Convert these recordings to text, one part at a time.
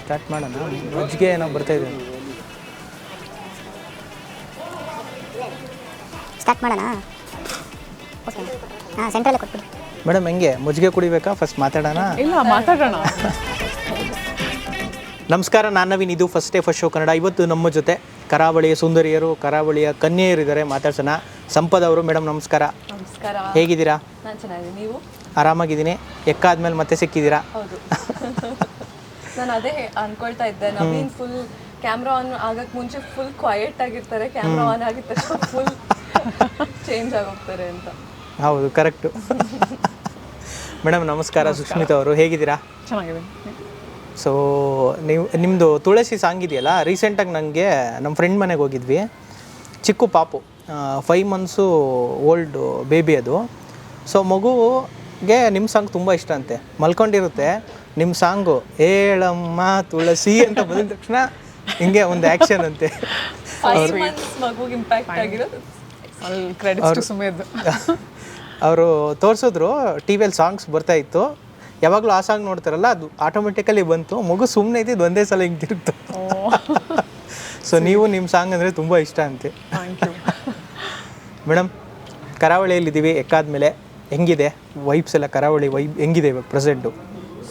Start ಮಾಡೋಣ. ಮಜ್ಜಿಗೆ ಏನೋ ಬರ್ತಾಯಿದೆ. ಸ್ಟಾರ್ಟ್ ಮಾಡೋಣ. ಓಕೆ ಹಾಂ, ಸೆಂಟ್ರಲ್ಲೇ ಕೊಟ್ಬಿಡಿ ಮೇಡಮ್. ಹೆಂಗೆ ಮಜ್ಜಿಗೆ ಕುಡಿಬೇಕಾ? ಫಸ್ಟ್ ಮಾತಾಡೋಣ. ಇಲ್ಲ, ಮಾತಾಡೋಣ. ನಮಸ್ಕಾರ, ನಾನು ನವೀನ್. ಇದು first day first show Kannada. ಇವತ್ತು ನಮ್ಮ ಜೊತೆ ಕರಾವಳಿಯ ಸುಂದರಿಯರು, ಕರಾವಳಿಯ ಕನ್ಯೆಯರಿದ್ದಾರೆ. ಮಾತಾಡ್ಸೋಣ. ಸಂಪದ್ ಅವರು. ಮೇಡಮ್ ನಮಸ್ಕಾರ. ನಮಸ್ಕಾರ. ಹೇಗಿದ್ದೀರಾ? ನಾನು ಚೆನ್ನಾಗಿದ್ದೀನಿ, ನೀವು? ಆರಾಮಾಗಿದ್ದೀನಿ. ಎಕ್ಕಾದ್ಮೇಲೆ ಮತ್ತೆ ಸಿಕ್ಕಿದ್ದೀರಾ? ಹೌದು. ನಾನು ಅದೇ ಅನ್ಕೊಳ್ತಾ ಇದ್ದೆ, ನವೀನ್ ಫುಲ್ ಕ್ಯಾಮ್ರಾ ಆನ್ ಆಗಕ್ಕೆ ಮುಂಚೆ ಫುಲ್ ಕ್ವೈಟ್ ಆಗಿರ್ತಾರೆ, ಕ್ಯಾಮ್ರಾ ಆನ್ ಆಗಿದ ತಕ್ಷಣ ಫುಲ್ ಚೇಂಜ್ ಆಗೋಗ್ತಾರೆ ಅಂತ. ಹೌದು, ಕರೆಕ್ಟು. ಮೇಡಮ್ ನಮಸ್ಕಾರ. ಸುಷ್ಮಿತಾ ಅವರು, ಹೇಗಿದ್ದೀರಾ? ಚೆನ್ನಾಗಿದೆ. ಸೊ ನಿಮ್ಮದು ತುಳಸಿ ಸಾಂಗ್ ಇದೆಯಲ್ಲ, ರೀಸೆಂಟಾಗಿ ನನಗೆ ನಮ್ಮ ಫ್ರೆಂಡ್ ಮನೆಗೆ ಹೋಗಿದ್ವಿ. ಚಿಕ್ಕ ಪಾಪು, 5 ಮಂತ್ಸು ಓಲ್ಡ್ ಬೇಬಿ ಅದು. ಸೊ ಮಗುಗೆ ನಿಮ್ಮ ಸಾಂಗ್ ತುಂಬ ಇಷ್ಟ ಅಂತೆ. ಮಲ್ಕೊಂಡಿರುತ್ತೆ, ನಿಮ್ಮ ಸಾಂಗು ಹೇಳಮ್ಮ ತುಳಸಿ ಅಂತ ಬಂದಿದ ತಕ್ಷಣ ಹಿಂಗೆ ಒಂದು ಆ್ಯಕ್ಷನ್ ಅಂತೆ. 5 months ಮಗುಗೆ ಇಂಪ್ಯಾಕ್ಟ್ ಆಗಿರೋದು ಅಲ್ಲಿ ಕ್ರೆಡಿಟ್ಸ್ ಟು ಸುಮೇದ್. ಅವರು ತೋರಿಸಿದ್ರು, ಟಿ ವಿಯಲ್ಲಿ ಸಾಂಗ್ಸ್ ಬರ್ತಾಯಿತ್ತು. ಯಾವಾಗಲೂ ಆ ಸಾಂಗ್ ನೋಡ್ತಾರಲ್ಲ, ಅದು ಆಟೋಮೆಟಿಕಲಿ ಬಂತು. ಮಗು ಸುಮ್ಮನೆ ಇದ್ದಿದ್ದು ಒಂದೇ ಸಲ ಹಿಂಗೆ ತಿರುಗ್ತು. ಸೊ ನೀವು ನಿಮ್ಮ ಸಾಂಗ್ ಅಂದರೆ ತುಂಬ ಇಷ್ಟ ಅಂತೆ. Thank you. ಮೇಡಮ್, ಕರಾವಳಿಯಲ್ಲಿದ್ದೀವಿ. ಎಕ್ಕಾದ್ಮೇಲೆ ಹೆಂಗಿದೆ ವೈಬ್ಸ್ ಎಲ್ಲ? ಕರಾವಳಿ ವೈಬ್ ಹೆಂಗಿದೆ ಇವಾಗ ಪ್ರೆಸೆಂಟು?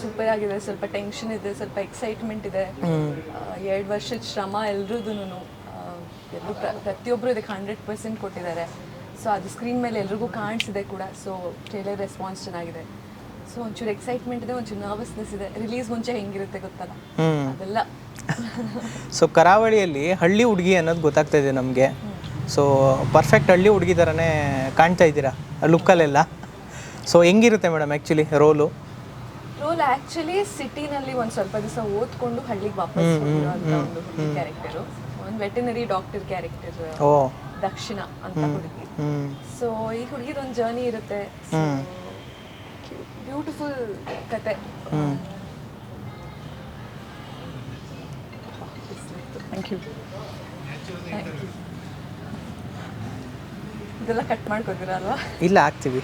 ಸೂಪರ್ ಆಗಿದೆ. ಸ್ವಲ್ಪ ಟೆನ್ಷನ್ ಇದೆ, ಸ್ವಲ್ಪ ಎಕ್ಸೈಟ್ಮೆಂಟ್ ಇದೆ. 2 ವರ್ಷದ ಶ್ರಮ ಎಲ್ರದೂ, ಎಲ್ಲರೂ ಪ್ರತಿಯೊಬ್ಬರು ಇದಕ್ಕೆ 100% ಕೊಟ್ಟಿದ್ದಾರೆ. ಸೊ ಅದು ಸ್ಕ್ರೀನ್ ಮೇಲೆ ಎಲ್ರಿಗೂ ಕಾಣಿಸಿದೆ ಕೂಡ. ಸೊ ಟ್ರೇಲರ್ ರೆಸ್ಪಾನ್ಸ್ ಚೆನ್ನಾಗಿದೆ. ಸೊ ಒಂಚೂರು ಎಕ್ಸೈಟ್ಮೆಂಟ್ ಇದೆ, ಒಂಚೂರು ನರ್ವಸ್ನೆಸ್ ಇದೆ. ರಿಲೀಸ್ ಮುಂಚೆ ಹೆಂಗಿರುತ್ತೆ ಗೊತ್ತಲ್ಲ, ಅದೆಲ್ಲ. ಸೊ ಕರಾವಳಿಯಲ್ಲಿ ಹಳ್ಳಿ ಹುಡುಗಿ ಅನ್ನೋದು ಗೊತ್ತಾಗ್ತಾ ಇದೆ ನಮಗೆ. ಸೊ ಪರ್ಫೆಕ್ಟ್ ಹಳ್ಳಿ ಹುಡುಗಿ ಥರನೇ ಕಾಣ್ತಾ ಇದ್ದೀರಾ ಲುಕ್ಕಲ್ಲೆಲ್ಲ. ಸೊ ಹೆಂಗಿರುತ್ತೆ ಮೇಡಮ್ ಆ್ಯಕ್ಚುಲಿ ರೋಲ್ ಆ್ಯಕ್ಚುಲಿ ಸಿಟಿನಲ್ಲಿ ಒಂದು ಸ್ವಲ್ಪ ದಿವಸ ಓದ್ಕೊಂಡು ಹಳ್ಳಿಗೆ ವಾಪಸ್ ಹೋಗಿರೋ ಅಂತ ಒಂದು ಹುಡುಗಿ ಕ್ಯಾರೆಕ್ಟರು, ಒಂದು ವೆಟನರಿ ಡಾಕ್ಟರ್ ಕ್ಯಾರೆಕ್ಟರ್, ದಕ್ಷಿಣ ಅಂತ ಹುಡುಗಿ. ಸೊ ಈ ಹುಡುಗಿದ ಒಂದು ಜರ್ನಿ ಇರುತ್ತೆ. ಬ್ಯೂಟಿಫುಲ್ ಕತೆ. Thank you. ಇದೆಲ್ಲ ಕಟ್ ಮಾಡ್ಕೊತೀರಾ ಅಲ್ವಾ? ಇಲ್ಲ, ಹಾಕ್ತೀವಿ.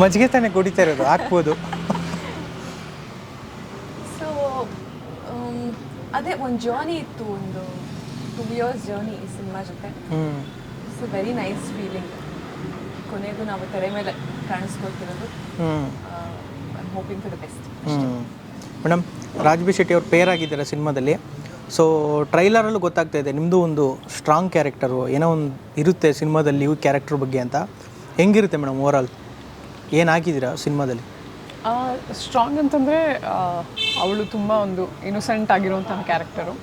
ಮಜ್ಜಿಗೆ ತಾನೇ ಕುಡಿತಾ ಇರೋದು, ಹಾಕ್ಬೋದು. ಸೊ ಅದೇ ಒಂದು ಜರ್ನಿ ಇತ್ತು, ಒಂದು 2 years ಜರ್ನಿ ಈ ಸಿನಿಮಾ ಜೊತೆ. It's a very nice feeling. ಕೊನೆಗೂ ನಾವು ತೆರೆ ಮೇಲೆ ಕಾಣಿಸ್ಕೊಳ್ತಿರೋದು. I am hoping for the best. Madam, Raj B Shetty ಅವ್ರು ಪೇರ್ ಆಗಿದ್ದಾರೆ ಸಿನಿಮಾದಲ್ಲಿ. ಸೊ ಟ್ರೈಲರಲ್ಲೂ ಗೊತ್ತಾಗ್ತಾ ಇದೆ ನಿಮ್ಮದು ಒಂದು ಸ್ಟ್ರಾಂಗ್ ಕ್ಯಾರೆಕ್ಟರು ಏನೋ ಒಂದು ಇರುತ್ತೆ ಸಿನಿಮಾದಲ್ಲಿ ಇವು ಕ್ಯಾರೆಕ್ಟರ್ ಬಗ್ಗೆ ಅಂತ. ಹೆಂಗಿರುತ್ತೆ ಮೇಡಮ್ ಓವರಾಲ್? ಏನಾಗಿದ್ದೀರಾ ಸಿನಿಮಾದಲ್ಲಿ? ಸ್ಟ್ರಾಂಗ್ ಅಂತಂದರೆ ಅವಳು ತುಂಬ ಒಂದು ಇನ್ನೋಸೆಂಟ್ ಆಗಿರುವಂತಹ ಕ್ಯಾರೆಕ್ಟರು.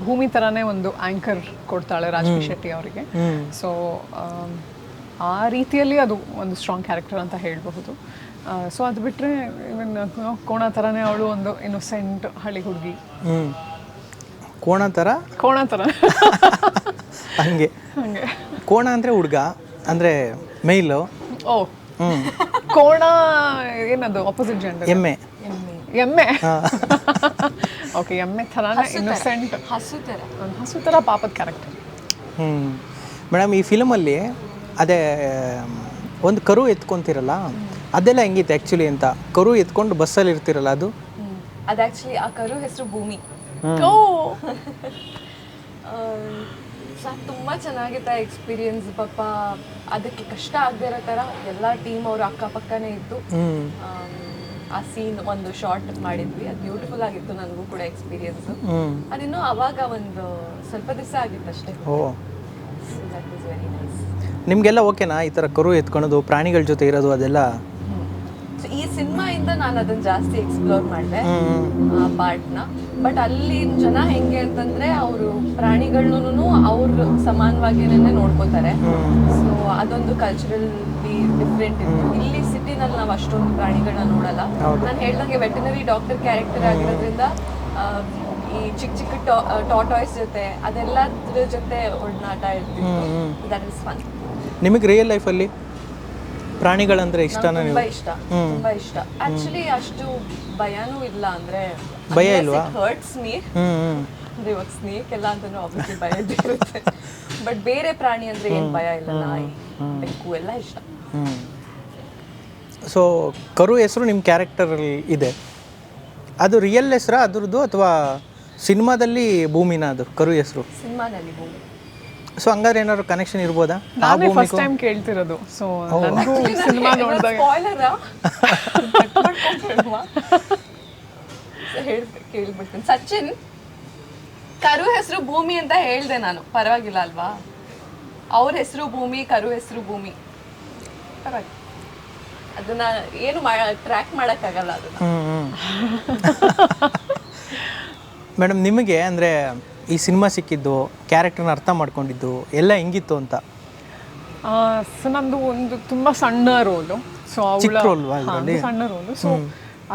ಭೂಮಿ ಥರನೇ ಒಂದು ಆ್ಯಂಕರ್ ಕೊಡ್ತಾಳೆ ರಾಜ್ಬಿ ಶೆಟ್ಟಿ ಅವರಿಗೆ. ಸೊ ಆ ರೀತಿಯಲ್ಲಿ ಅದು ಒಂದು ಸ್ಟ್ರಾಂಗ್ ಕ್ಯಾರೆಕ್ಟರ್ ಅಂತ ಹೇಳಬಹುದು. ಸೊ ಅದು ಬಿಟ್ಟರೆ ಇವನ್ ಕೋಣ ಥರನೇ ಅವಳು ಒಂದು ಇನ್ನೋಸೆಂಟ್ ಹಳ್ಳಿ ಹುಡುಗಿ. ಕೋಣ ಥರ ಹಂಗೆ. ಕೋಣ ಅಂದರೆ ಹುಡುಗ ಅಂದರೆ ಮೇಲು. ಓ, ಕೋಣ ಏನದು ಆಪೋಸಿಟ್ ಜೆಂಡರ್? ಎಮ್ಮೆ. ಓಕೆ, ಎಮ್ಮೆ ಥರನೇ ಇನ್ನೋಸೆಂಟ್, ಹಸು ಥರ ಪಾಪದ ಕ್ಯಾರೆಕ್ಟರ್. ಮೇಡಮ್, ಈ ಫಿಲಮಲ್ಲಿ ಅದೇ ಒಂದು ಕರು ಎತ್ಕೊಂತಿರಲ್ಲ, ಅದೆಲ್ಲ ಹೆಂಗಿತ್ತು ಆ್ಯಕ್ಚುಲಿ ಅಂತ? ಕರು ಎತ್ಕೊಂಡು ಬಸ್ಸಲ್ಲಿ ಇರ್ತಿರಲ್ಲ, ಅದು ಆ್ಯಕ್ಚುಲಿ ಆ ಕರು ಹೆಸರು ಭೂಮಿ. ತುಂಬ ಚೆನ್ನಾಗಿತ್ತು ಎಕ್ಸ್ಪೀರಿಯನ್ಸ್. ಪಾಪ ಅದಕ್ಕೆ ಕಷ್ಟ ಆಗದೆ ಇರೋ ಥರ ಎಲ್ಲ ಟೀಮ್ ಅವರು ಅಕ್ಕಪಕ್ಕನೇ ಇದ್ದು ಆ ಸೀನ್ ಒಂದು ಶಾರ್ಟ್ ಮಾಡಿದ್ವಿ. ಅದು ಬ್ಯೂಟಿಫುಲ್ ಆಗಿತ್ತು. ನನಗೂ ಕೂಡ ಎಕ್ಸ್ಪೀರಿಯನ್ಸು. ಅದಿನ್ನೂ ಅವಾಗ ಒಂದು ಸ್ವಲ್ಪ ದಿವಸ ಆಗಿತ್ತು ಅಷ್ಟೇ. That was very nice. ನಿಮಗೆಲ್ಲ ಓಕೆನಾ ಈ ಥರ ಕರು ಎತ್ಕೊಳ್ಳೋದು, ಪ್ರಾಣಿಗಳ ಜೊತೆ ಇರೋದು ಅದೆಲ್ಲ? ಈ ಸಿನಿಮಾಯಿಂದ ನಾನು ಅದನ್ನ ಜಾಸ್ತಿ ಎಕ್ಸ್ಪ್ಲೋರ್ ಮಾಡಿದೆ ಆ ಪಾರ್ಟ್ನ. ಬಟ್ ಅಲ್ಲಿ ಜನ ಹೆಂಗೆ ಅಂತಂದ್ರೆ ಅವರು ಪ್ರಾಣಿಗಳನ್ನೂ ಅವ್ರು ಸಮಾನವಾಗಿನೇ ನೋಡ್ಕೋತಾರೆ. ಸೊ ಅದೊಂದು ಕಲ್ಚರಲಿ ಡಿಫ್ರೆಂಟ್ ಇತ್ತು. ಇಲ್ಲಿ ಸಿಟಿನಲ್ಲಿ ನಾವು ಅಷ್ಟೊಂದು ಪ್ರಾಣಿಗಳನ್ನ ನೋಡಲ್ಲ. ನಾನು ಹೇಳ್ದಂಗೆ ವೆಟನರಿ ಡಾಕ್ಟರ್ ಕ್ಯಾರೆಕ್ಟರ್ ಆಗಿರೋದ್ರಿಂದ ಈ ಚಿಕ್ಕ ಚಿಕ್ಕ ಟಾಟಾಯ್ಸ್ ಜೊತೆ ಅದೆಲ್ಲದ್ರ ಜೊತೆ ಒಡನಾಟ ಇರ್ತಿತ್ತು. That is fun. ನಿಮಗೆ ರಿಯಲ್ ಲೈಫಲ್ಲಿ ಪ್ರಾಣಿಗಳಂದ್ರೆ ಇಷ್ಟನಾ? ತುಂಬಾ ಇಷ್ಟ, ತುಂಬಾ ಇಷ್ಟ. ಆಕ್ಚುಲಿ ಅಷ್ಟು ಭಯನೂ ಇಲ್ಲ. ಅಂದ್ರೆ ಭಯ ಇಲ್ವಾ? Hurts me. ಅಂದ್ರೆ ಇವಾಗ ಸ್ನೇಕ್ ಎಲ್ಲ ಅಂತಂದ್ರೆ ಆಬ್ವಿಯಸ್ಲಿ ಭಯ ಇರುತ್ತೆ. ಬಟ್ ಬೇರೆ ಪ್ರಾಣಿ ಅಂದ್ರೆ ಏನು ಭಯ ಇಲ್ಲ. ನಾಯಿ, ಬೆಕ್ಕು ಎಲ್ಲ ಇಷ್ಟ. ಸೊ ಕರು ಹೆಸರು ನಿಮ್ಮ ಕ್ಯಾರೆಕ್ಟರಲ್ಲಿ ಇದೆ. ಅದು ರಿಯಲ್ ಹೆಸರಾ ಅದ್ರದ್ದು ಅಥವಾ ಸಿನಿಮಾದಲ್ಲಿ ಭೂಮಿನ ಅದು ಕರು ಹೆಸರು? ಸಿನಿಮಾನಲ್ಲಿ ಭೂಮಿ. ಸೊ ಹಂಗಾದ್ರೆ ಏನಾದ್ರು ಕನೆಕ್ಷನ್ ಇರ್ಬೋದಾ? ನಾನೇ ಫಸ್ಟ್ ಟೈಮ್ ಕೇಳ್ತಿರೋದು. ಸೊ ನನಗೂ ಸಿನಿಮಾ ನೋಡಿದಾಗ ಕೇಳ್ಬಿಡ್ತೀನಿ. ಸಚಿನ್ ಕರು ಹೆಸರು ಭೂಮಿ ಅಂತ ಹೇಳ್ದೆ ನಾನು, ಪರವಾಗಿಲ್ಲ ಅಲ್ವಾ? ಅವ್ರ ಹೆಸರು ಭೂಮಿ, ಕರು ಹೆಸರು ಭೂಮಿ, ಪರವಾಗಿಲ್ಲ. ಅದನ್ನ ಏನು ಟ್ರ್ಯಾಕ್ ಮಾಡೋಕ್ಕಾಗಲ್ಲ ಅದನ್ನ. ಮೇಡಮ್ ನಿಮಗೆ ಅಂದರೆ ಈ ಸಿನಿಮಾ ಸಿಕ್ಕಿದ್ದು, ಕ್ಯಾರೆಕ್ಟರ್ನ ಅರ್ಥ ಮಾಡ್ಕೊಂಡಿದ್ದು ಎಲ್ಲ ಹೆಂಗಿತ್ತು ಅಂತ? ಸೊ ನಂದು ಒಂದು ತುಂಬ ಸಣ್ಣ ರೋಲು. ಸೊ ಅವಳ ಸಣ್ಣ ರೋಲು. ಸೊ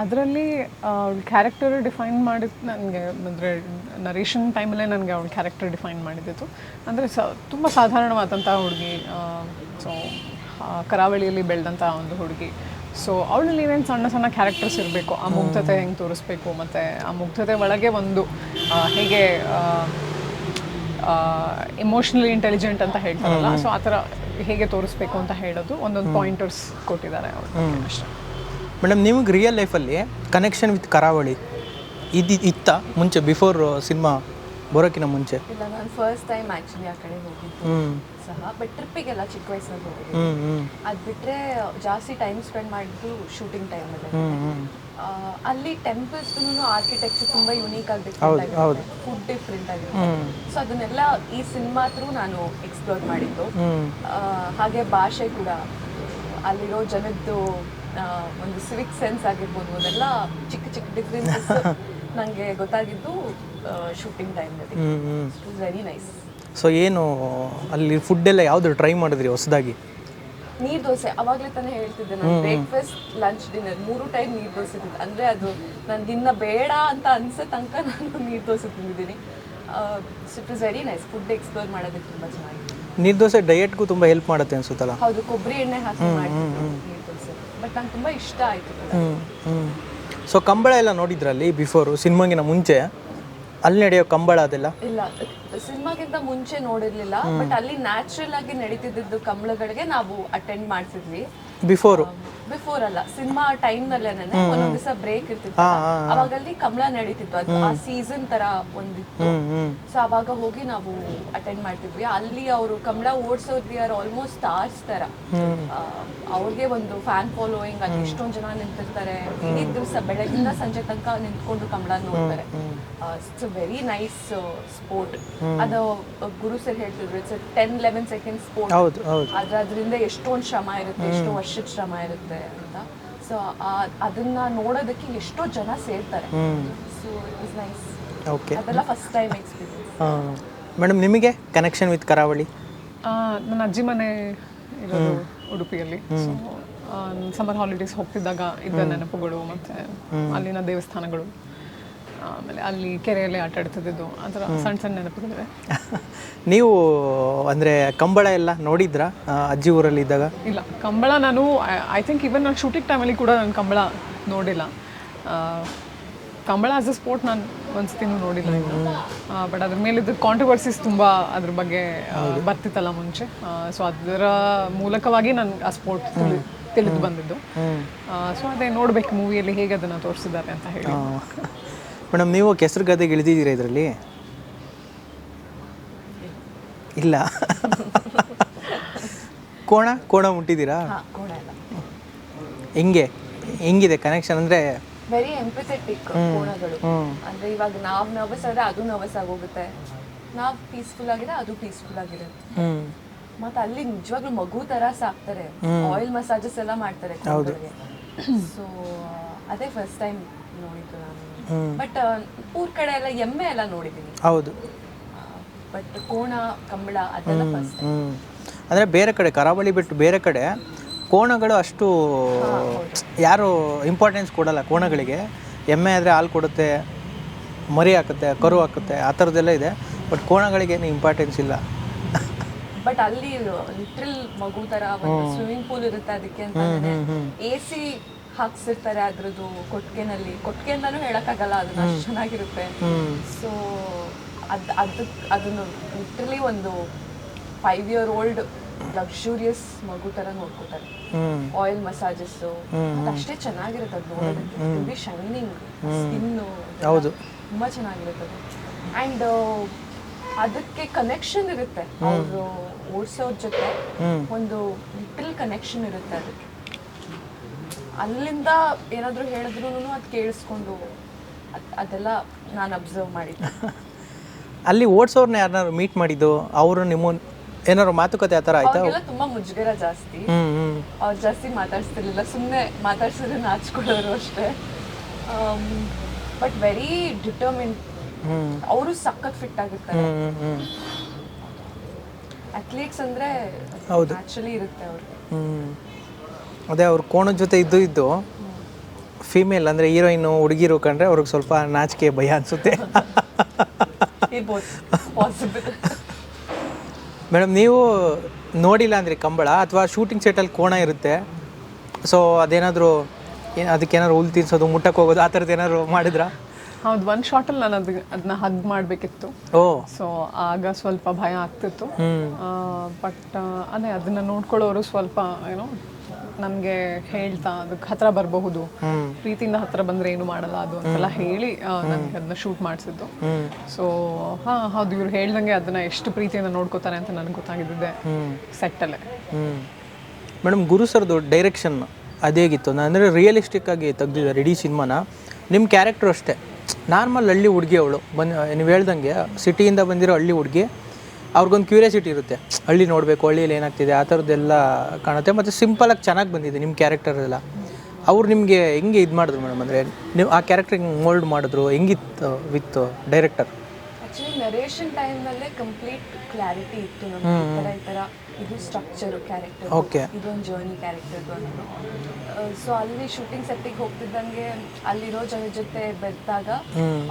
ಅದರಲ್ಲಿ ಅವಳ ಕ್ಯಾರೆಕ್ಟರ್ ಡಿಫೈನ್ ಮಾಡಿದ್ದು ನನಗೆ ಅಂದರೆ ನರೇಷನ್ ಟೈಮಲ್ಲೇ ನನಗೆ ಅವಳ ಕ್ಯಾರೆಕ್ಟರ್ ಡಿಫೈನ್ ಮಾಡಿದ್ದು. ಅಂದರೆ ತುಂಬ ಸಾಧಾರಣವಾದಂಥ ಹುಡುಗಿ. ಸೊ ಕರಾವಳಿಯಲ್ಲಿ ಬೆಳೆದಂಥ ಒಂದು ಹುಡುಗಿ. ಸೊ ಅವಳಲ್ಲಿ ಏನೇನು ಸಣ್ಣ ಸಣ್ಣ ಕ್ಯಾರೆಕ್ಟರ್ಸ್ ಇರಬೇಕು, ಆ ಮುಗ್ಧತೆ ಹೆಂಗೆ ತೋರಿಸ್ಬೇಕು, ಮತ್ತು ಆ ಮುಗ್ಧತೆ ಒಳಗೆ ಒಂದು ಹೇಗೆ ಎಮೋಷ್ನಲಿ ಇಂಟೆಲಿಜೆಂಟ್ ಅಂತ ಹೇಳ್ತಾರಲ್ಲ, ಸೊ ಆ ಥರ ಹೇಗೆ ತೋರಿಸ್ಬೇಕು ಅಂತ ಹೇಳೋದು ಒಂದೊಂದು ಪಾಯಿಂಟರ್ಸ್ ಕೊಟ್ಟಿದ್ದಾರೆ ಅವರು ಅಷ್ಟೇ. ಮೇಡಮ್ ನಿಮಗೆ ರಿಯಲ್ ಲೈಫಲ್ಲಿ ಕನೆಕ್ಷನ್ ವಿತ್ ಕರಾವಳಿ ಇತ್ತ ಮುಂಚೆ, ಬಿಫೋರ್ ಸಿನಿಮಾ ಬರೋಕ್ಕಿಂತ ಮುಂಚೆ? ಇಲ್ಲ, ನಾನು ಫಸ್ಟ್ ಟೈಮ್ ಆ್ಯಕ್ಚುಲಿ ಆ ಕಡೆ ಹೋಗಿದ್ದು ಸಹ. ಬಟ್ ಟ್ರಿಪ್ಪಿಗೆಲ್ಲ ಚಿಕ್ಕ ವಯಸ್ಸಲ್ಲಿ ಹೋಗಿದ್ದು. ಅದು ಬಿಟ್ಟರೆ ಜಾಸ್ತಿ ಟೈಮ್ ಸ್ಪೆಂಡ್ ಮಾಡಿದ್ದು ಶೂಟಿಂಗ್ ಟೈಮಲ್ಲಿ. ಅಲ್ಲಿ ಟೆಂಪಲ್ಸ್ಗೂ ಆರ್ಕಿಟೆಕ್ಚರ್ ತುಂಬ ಯೂನೀಕ್ ಆಗಿ ಡಿಫ್ರೆಂಟ್ ಆಗಿರುತ್ತೆ, ಫುಡ್ ಡಿಫ್ರೆಂಟ್ ಆಗಿರುತ್ತೆ. ಸೊ ಅದನ್ನೆಲ್ಲ ಈ ಸಿನಿಮಾ ಥ್ರೂ ನಾನು ಎಕ್ಸ್ಪ್ಲೋರ್ ಮಾಡಿದ್ದು. ಹಾಗೆ ಭಾಷೆ ಕೂಡ, ಅಲ್ಲಿರೋ ಜನದ್ದು ಒಂದು ಸಿವಿಕ್ ಸೆನ್ಸ್ ಆಗಿರ್ಬೋದು, ಅದೆಲ್ಲ ಚಿಕ್ಕ ಚಿಕ್ಕ ಡಿಫ್ರೆನ್ಸಸ್ ನನಗೆ ಗೊತ್ತಾಗಿದ್ದು ಶೂಟಿಂಗ್ ಟೈಮಲ್ಲಿ. It was very nice. So ಏನು ಅಲ್ಲಿ ಫುಡ್ ಎಲ್ಲ ಯಾವುದು ಟ್ರೈ ಮಾಡಿದ್ರಿ ಹೊಸದಾಗಿ? ನೀರು ದೋಸೆ. ಅವಾಗಲೇ ತಾನೇ ಹೇಳ್ತಿದ್ದೆ ನಾನು, ಬ್ರೇಕ್ಫಾಸ್ಟ್ ಲಂಚ್ ಡಿನ್ನರ್ 3 ಟೈಮ್ ನೀರು ದೋಸೆ ತಿಂದೆ. ಅಂದರೆ ಅದು ನಾನು ಇನ್ನು ಬೇಡ ಅಂತ ಅನ್ಸೋ ತನಕ ನಾನು ನೀರು ದೋಸೆ ತಿಂದಿದ್ದೀನಿ. It was very nice. Food explore ಮಾಡೋದಕ್ಕೆ ತುಂಬ ಚೆನ್ನಾಗಿದೆ. ನೀರು ದೋಸೆ ಡಯೆಟ್ಗೂ ತುಂಬ ಹೆಲ್ಪ್ ಮಾಡುತ್ತೆ ಅನ್ಸುತ್ತಲ್ಲ? ಹೌದು, ಕೊಬ್ಬರಿ ಎಣ್ಣೆ ಹಾಕಿ ಮಾಡ್ತಿದ್ರು ನೀರು ದೋಸೆ. ಬಟ್ ನಂಗೆ ತುಂಬ ಇಷ್ಟ ಆಯಿತು. ಸೊ ಕಂಬಳ ಎಲ್ಲ ನೋಡಿದ್ರಲ್ಲಿ ಬಿಫೋರು, ಸಿನಿಮಾಗಿನ ಮುಂಚೆ ಅಲ್ಲಿ ನಡೆಯೋ ಕಂಬಳ ಅದೆಲ್ಲ? ಇಲ್ಲ, ಸಿನಿಮಾಗಿಂತ ಮುಂಚೆ ನೋಡಿರ್ಲಿಲ್ಲ. ಬಟ್ ಅಲ್ಲಿ ನ್ಯಾಚುರಲ್ ಆಗಿ ನಡೀತಿದ್ದು ಕಂಬಳಗಳಿಗೆ ನಾವು ಅಟೆಂಡ್ ಮಾಡ್ತಿದ್ವಿ. ಬಿಫೋರ್ ಅಲ್ಲ, ಸಿನಿಮಾ ಟೈಮ್ನಲ್ಲೇನೆ ಒಂದೊಂದ್ ದಿವಸ ಬ್ರೇಕ್ ಇರ್ತಿತ್ತು. ಅವಾಗ ಅಲ್ಲಿ ಕಮಲ ನಡೀತಿತ್ತು, ಅದು ಆ ಸೀಸನ್ ತರ ಒಂದಿತ್ತು. ಸೊ ಅವಾಗ ಹೋಗಿ ನಾವು ಅಟೆಂಡ್ ಮಾಡ್ತಿದ್ವಿ. ಅಲ್ಲಿ ಅವರು ಕಮಲ ಓಡಿಸೋದ್ವಿ ಆರ್ ಆಲ್ಮೋಸ್ಟ್ ಸ್ಟಾರ್ಸ್ ತರ. ಅವ್ರಿಗೆ ಒಂದು ಫ್ಯಾನ್ ಫಾಲೋಯಿಂಗ್, ಅಲ್ಲಿ ಎಷ್ಟೊಂದ್ ಜನ ನಿಂತಿರ್ತಾರೆ. ಇಡೀ ದಿವಸ ಬೆಳಗಿಂದ ಸಂಜೆ ತನಕ ನಿಂತ್ಕೊಂಡು ಕಮಲ ನೋಡ್ತಾರೆ. It's very nice sport. ಅದು ಗುರು ಸರ್ ಹೇಳ್ತಿದ್ರು, ಇಟ್ಸ್ 10-11 ಸೆಕೆಂಡ್ ಸ್ಪೋರ್ಟ್. ಆದ್ರೆ ಅದರಿಂದ ಎಷ್ಟೊಂದು ಶ್ರಮ ಇರುತ್ತೆ, ಎಷ್ಟೋ ವರ್ಷದ ಶ್ರಮ ಇರುತ್ತೆ ಅಂತ. ಸೊ ಅದನ್ನ ನೋಡೋದಕ್ಕೆ ಎಷ್ಟೋ ಜನ ಸೇರ್ತಾರೆ. So it was nice. ಅದೆಲ್ಲ ಫಸ್ಟ್ ಟೈಮ್ ಎಕ್ಸ್ಪೀರಿಯನ್ಸ್. ಮೇಡಮ್ ನಿಮಗೆ ಕನೆಕ್ಷನ್ ವಿತ್ ಕರಾವಳಿ? ನನ್ನ ಅಜ್ಜಿ ಮನೆ ಇರೋದು ಉಡುಪಿಯಲ್ಲಿ. ಸೊ ಸಮ್ಮರ್ ಹಾಲಿಡೇಸ್ ಹೋಗ್ತಿದ್ದಾಗ ಇದ್ದ ನೆನಪುಗಳು, ಮತ್ತು ಅಲ್ಲಿನ ದೇವಸ್ಥಾನಗಳು, ಆಮೇಲೆ ಅಲ್ಲಿ ಕೆರೆಯಲ್ಲಿ ಆಟ ಆಡ್ತಿದ್ದು, ಆ ಥರ ಸಣ್ಣ ಸಣ್ಣ ನೆನಪುಗಳಿವೆ. ನೀವು ಅಂದರೆ ಕಂಬಳ ಎಲ್ಲ ನೋಡಿದ್ರಾ ಅಜ್ಜಿ ಊರಲ್ಲಿ ಇದ್ದಾಗ? ಇಲ್ಲ, ಕಂಬಳ ನಾನು ಐ ಥಿಂಕ್ ಇವನ್ ನಾನು ಶೂಟಿಂಗ್ ಟೈಮಲ್ಲಿ ಕೂಡ ನಾನು ಕಂಬಳ ನೋಡಿಲ್ಲ. ಕಂಬಳ ಆಸ್ ಅ ಸ್ಪೋರ್ಟ್ ನಾನು ಒಂದ್ಸತಿನೂ ನೋಡಿಲ್ಲ ಇನ್ನು. ಬಟ್ ಅದ್ರ ಮೇಲಿದ್ದ ಕಾಂಟ್ರವರ್ಸೀಸ್ ತುಂಬ ಅದ್ರ ಬಗ್ಗೆ ಬರ್ತಿತ್ತಲ್ಲ ಮುಂಚೆ. ಸೊ ಅದರ ಮೂಲಕವಾಗಿ ನಾನು ಆ ಸ್ಪೋರ್ಟ್ ತಿಳಿದು ಬಂದಿದ್ದು. ಸೊ ಅದೇ ನೋಡ್ಬೇಕು ಮೂವಿಯಲ್ಲಿ ಹೇಗೆ ಅದನ್ನು ತೋರಿಸಿದ್ದಾರೆ ಅಂತ ಹೇಳಿ. ಮೇಡಮ್ ನೀವು ಕೆಸರು ಗದ್ದೆಗೆ ಇಳಿದಿದ್ದೀರಾ ಇದರಲ್ಲಿ? ಇಲ್ಲ. ಕೋಣ ಮುಟ್ಟಿದ್ದೀರಾ? ಹೆಂಗಿದೆ ಕನೆಕ್ಷನ್? ಅಂದರೆ ವೆರಿ ಎಂಪಥೆಟಿಕ್ ಕೋಣಗಳು. ಅಂದ್ರೆ ಇವಾಗ ನಾವ್ ನರ್ವಸ್ ಆದ್ರೆ ಅದು ನರ್ವಸ್ ಆಗೋಗುತ್ತೆ, ನಾವ್ ಪೀಸ್ಫುಲ್ ಆಗಿದೆ ಅದು ಪೀಸ್ಫುಲ್ ಆಗಿರುತ್ತೆ. ಮತ್ತೆ ಅಲ್ಲಿ ನಿಜವಾಗ್ಲೂ ಮಗು ತರ ಸಾಕ್ತಾರೆ, ಆಯಿಲ್ ಮಸಾಜಸ್ ಎಲ್ಲ ಮಾಡ್ತಾರೆ ಕೋಣಗಳಿಗೆ. ಸೊ ಅದೇ ಫಸ್ಟ್ ಟೈಮ್ ನೋಡಿದ್ದು ನಾನು. ಬಟ್ ಊರ್ ಕಡೆ ಎಲ್ಲ ಎಮ್ಮೆ ಎಲ್ಲ ನೋಡಿದ್ದೀನಿ. ಹೌದು. ಬಟ್ ಕೋಣ ಕಂಬಳ ಅದೆಲ್ಲ ಫಸ್ಟ್ ಟೈಮ್. ಅಂದರೆ ಬೇರೆ ಕಡೆ ಕರಾವಳಿ ಬಿಟ್ಟು ಬೇರೆ ಕಡೆ ಕೋಣಗಳು ಅಷ್ಟು ಯಾರು ಇಂಪಾರ್ಟೆನ್ಸ್ ಕೊಡಲ್ಲ ಕೋಣಗಳಿಗೆ. ಎಮ್ಮೆ ಆದರೆ ಹಾಲು ಕೊಡುತ್ತೆ, ಮರಿ ಹಾಕುತ್ತೆ, ಕರು ಹಾಕುತ್ತೆ, ಆ ಥರದ್ದೆಲ್ಲ ಇದೆ. ಬಟ್ ಕೋಣಗಳಿಗೇನು ಇಂಪಾರ್ಟೆನ್ಸ್ ಇಲ್ಲ. ಬಟ್ ಅಲ್ಲಿ ಲಿಟ್ರಲ್ ಮಗು ಥರ ಒಂದು ಸ್ವಿಮ್ಮಿಂಗ್ ಪೂಲ್ ಇರುತ್ತೆ ಅದಕ್ಕೆ ಅಂತ AC ಹಾಕ್ಸಿರ್ತಾರೆ ಅದ್ರದ್ದು ಕೊಟ್ಟಿಗೆಯಿಂದನೂ ಹೇಳಕ್ಕಾಗಲ್ಲ, ಅದನ್ನ ಅಷ್ಟು ಚೆನ್ನಾಗಿರುತ್ತೆ. ಸೊ ಅದನ್ನು ಲಿಟ್ರಲಿ ಒಂದು 5-year-old ಲಕ್ಸುರಿಯಸ್ ಮಗು ತರ ನೋಡ್ಕೋತಾರೆ. ಆಯಿಲ್ ಮಸಾಜಸ್ ಅಷ್ಟೇ ಚೆನ್ನಾಗಿರುತ್ತೆ ಅದು ನೋಡೋದಕ್ಕೆ, ಶೈನಿಂಗ್ ಸ್ಕಿನ್ನು ಹೌದು ತುಂಬಾ ಚೆನ್ನಾಗಿರುತ್ತೆ ಅದು. ಆ್ಯಂಡ್ ಅದಕ್ಕೆ ಕನೆಕ್ಷನ್ ಇರುತ್ತೆ, ಅವರು ಓಡಿಸೋರ್ ಜೊತೆ ಒಂದು ಲಿಟಲ್ ಕನೆಕ್ಷನ್ ಇರುತ್ತೆ ಅದಕ್ಕೆ. ಅಲ್ಲಿಂದ ಏನಾದರೂ ಹೇಳಿದ್ರು ಅದು ಕೇಳಿಸ್ಕೊಂಡು ಅದೆಲ್ಲ ನಾನು ಅಬ್ಸರ್ವ್ ಮಾಡಿದ್ದೆ. ಅಲ್ಲಿ ಓಡಿಸೋರ್ನ ಯಾರನ್ನಾರು ಮೀಟ್ ಮಾಡಿದ್ದು, ಅವರು ನಿಮ್ಮ ಏನಾದ್ರು ಮಾತುಕತೆ ಆ ಥರ ಆಯ್ತಾ? ಅವ್ರಿಗೆಲ್ಲ ತುಂಬಾ ಮುಜುಗರ ಜಾಸ್ತಿ, ಅವ್ರು ಜಾಸ್ತಿ ಮಾತಾಡ್ಸ್ತಿರ್ಲಿಲ್ಲ, ಸುಮ್ಮನೆ ಮಾತಾಡ್ಸಿದ್ರೆ ನಾಚ್ಕೊಳ್ಳೋರು ಅಷ್ಟೇ. ಬಟ್ ವೆರಿ ಡಿಟರ್ಮಿನ್, ಅವರು ಸಖತ್ ಫಿಟ್ ಆಗಿರ್ತಾರೆ. ಅಥ್ಲೀಟ್ಸ್ ಅಂದ್ರೆ ನ್ಯಾಚುರಲಿ ಇರುತ್ತೆ ಅವ್ರಿಗೆ. ಅದೇ ಅವ್ರ ಕೋಣದ ಜೊತೆ ಇದ್ದು ಫೀಮೇಲ್ ಅಂದರೆ ಹೀರೋಯಿನ್ ಹುಡುಗಿರು ಕಂಡ್ರೆ ಅವ್ರಿಗೆ ಸ್ವಲ್ಪ ನಾಚಿಕೆ ಭಯ ಅನಿಸುತ್ತೆ. ಮೇಡಮ್ ನೀವು ನೋಡಿಲ್ಲ ಅಂದರೆ ಕಂಬಳ ಅಥವಾ ಶೂಟಿಂಗ್ ಸೆಟಲ್ಲಿ ಕೋಣ ಇರುತ್ತೆ, ಸೊ ಅದೇನಾದರೂ ಅದಕ್ಕೇನಾದ್ರು ಹುಲ್ ತಿನ್ಸೋದು, ಮುಟ್ಟಕ್ಕೆ ಹೋಗೋದು ಆ ಥರದ್ದು ಏನಾದ್ರು ಮಾಡಿದ್ರಾ? ಹೌದು, ಒಂದು ಶಾರ್ಟಲ್ಲಿ ನಾನು ಅದನ್ನ ಹಗ್ ಮಾಡಬೇಕಿತ್ತು. ಸೊ ಆಗ ಸ್ವಲ್ಪ ಭಯ ಆಗ್ತಿತ್ತು. ಬಟ್ ಅದೇ ಅದನ್ನ ನೋಡ್ಕೊಳ್ಳೋರು ಸ್ವಲ್ಪ ಏನೋ ನನಗೆ ಹೇಳ್ತಾ ಅದಕ್ಕೆ ಹತ್ರ ಬರಬಹುದು, ಪ್ರೀತಿಯಿಂದ ಹತ್ರ ಬಂದರೆ ಏನು ಮಾಡಲ್ಲ ಅದು ಅಂತೆಲ್ಲ ಹೇಳಿ ನನಗೆ ಅದನ್ನ ಶೂಟ್ ಮಾಡಿಸಿದ್ದು. ಸೊ ಹೌದು, ಇವ್ರು ಹೇಳ್ದಂಗೆ ಅದನ್ನ ಎಷ್ಟು ಪ್ರೀತಿಯಿಂದ ನೋಡ್ಕೋತಾರೆ ಅಂತ ನನಗೆ ಗೊತ್ತಾಗಿದ್ದೆ ಸೆಟ್ಟಲ್ಲೇ. ಮೇಡಮ್ ಗುರು ಸರ್ದು ಡೈರೆಕ್ಷನ್ ಅದೇಗಿತ್ತು ಅಂದರೆ ರಿಯಲಿಸ್ಟಿಕ್ ಆಗಿ ತೆಗ್ದಿದ್ದಾರೆ ಇಡೀ ಸಿನಿಮಾನ. ನಿಮ್ಮ ಕ್ಯಾರೆಕ್ಟರ್ ಅಷ್ಟೇ ನಾರ್ಮಲ್ ಹಳ್ಳಿ ಹುಡುಗಿ, ಅವಳು ನೀವು ಹೇಳ್ದಂಗೆ ಸಿಟಿಯಿಂದ ಬಂದಿರೋ ಹಳ್ಳಿ ಹುಡುಗಿ, ಅವ್ರಿಗೊಂದು ಕ್ಯೂರಿಯಾಸಿಟಿ ಇರುತ್ತೆ, ಹಳ್ಳಿ ನೋಡಬೇಕು, ಹಳ್ಳಿಯಲ್ಲಿ ಏನಾಗ್ತಿದೆ ಆ ಥರದ್ದೆಲ್ಲ ಕಾಣುತ್ತೆ. ಮತ್ತು ಸಿಂಪಲಾಗಿ ಚೆನ್ನಾಗಿ ಬಂದಿದೆ ನಿಮ್ಮ ಕ್ಯಾರೆಕ್ಟರ್ ಎಲ್ಲ. ಅವ್ರು ನಿಮಗೆ ಹೆಂಗೆ ಇದು ಮಾಡಿದ್ರು ಮೇಡಮ್, ಅಂದರೆ ನೀವು ಆ ಕ್ಯಾರೆಕ್ಟ್ರಿಗೆ ಮೋಲ್ಡ್ ಮಾಡಿದ್ರು ಹೆಂಗಿತ್ತು ವಿತ್ ಡೈರೆಕ್ಟರ್? ಆ್ಯಕ್ಚುಲಿ ನರೇಷನ್ ಟೈಮ್ನಲ್ಲೇ ಕಂಪ್ಲೀಟ್ ಕ್ಲಾರಿಟಿ ಇತ್ತು ನಮಗೆ, ಈ ಥರ ಇದು ಸ್ಟ್ರಕ್ಚರು ಕ್ಯಾರೆಕ್ಟರ್, ಇದೊಂದು ಜರ್ನಿ ಕ್ಯಾರೆಕ್ಟರ್ದು ಅಂತ. ಸೊ ಅಲ್ಲಿ ಶೂಟಿಂಗ್ ಸೆಟ್ಟಿಗೆ ಹೋಗ್ತಿದ್ದಂಗೆ ಅಲ್ಲಿರೋ ಜನ ಜೊತೆ ಬೆರೆತಾಗ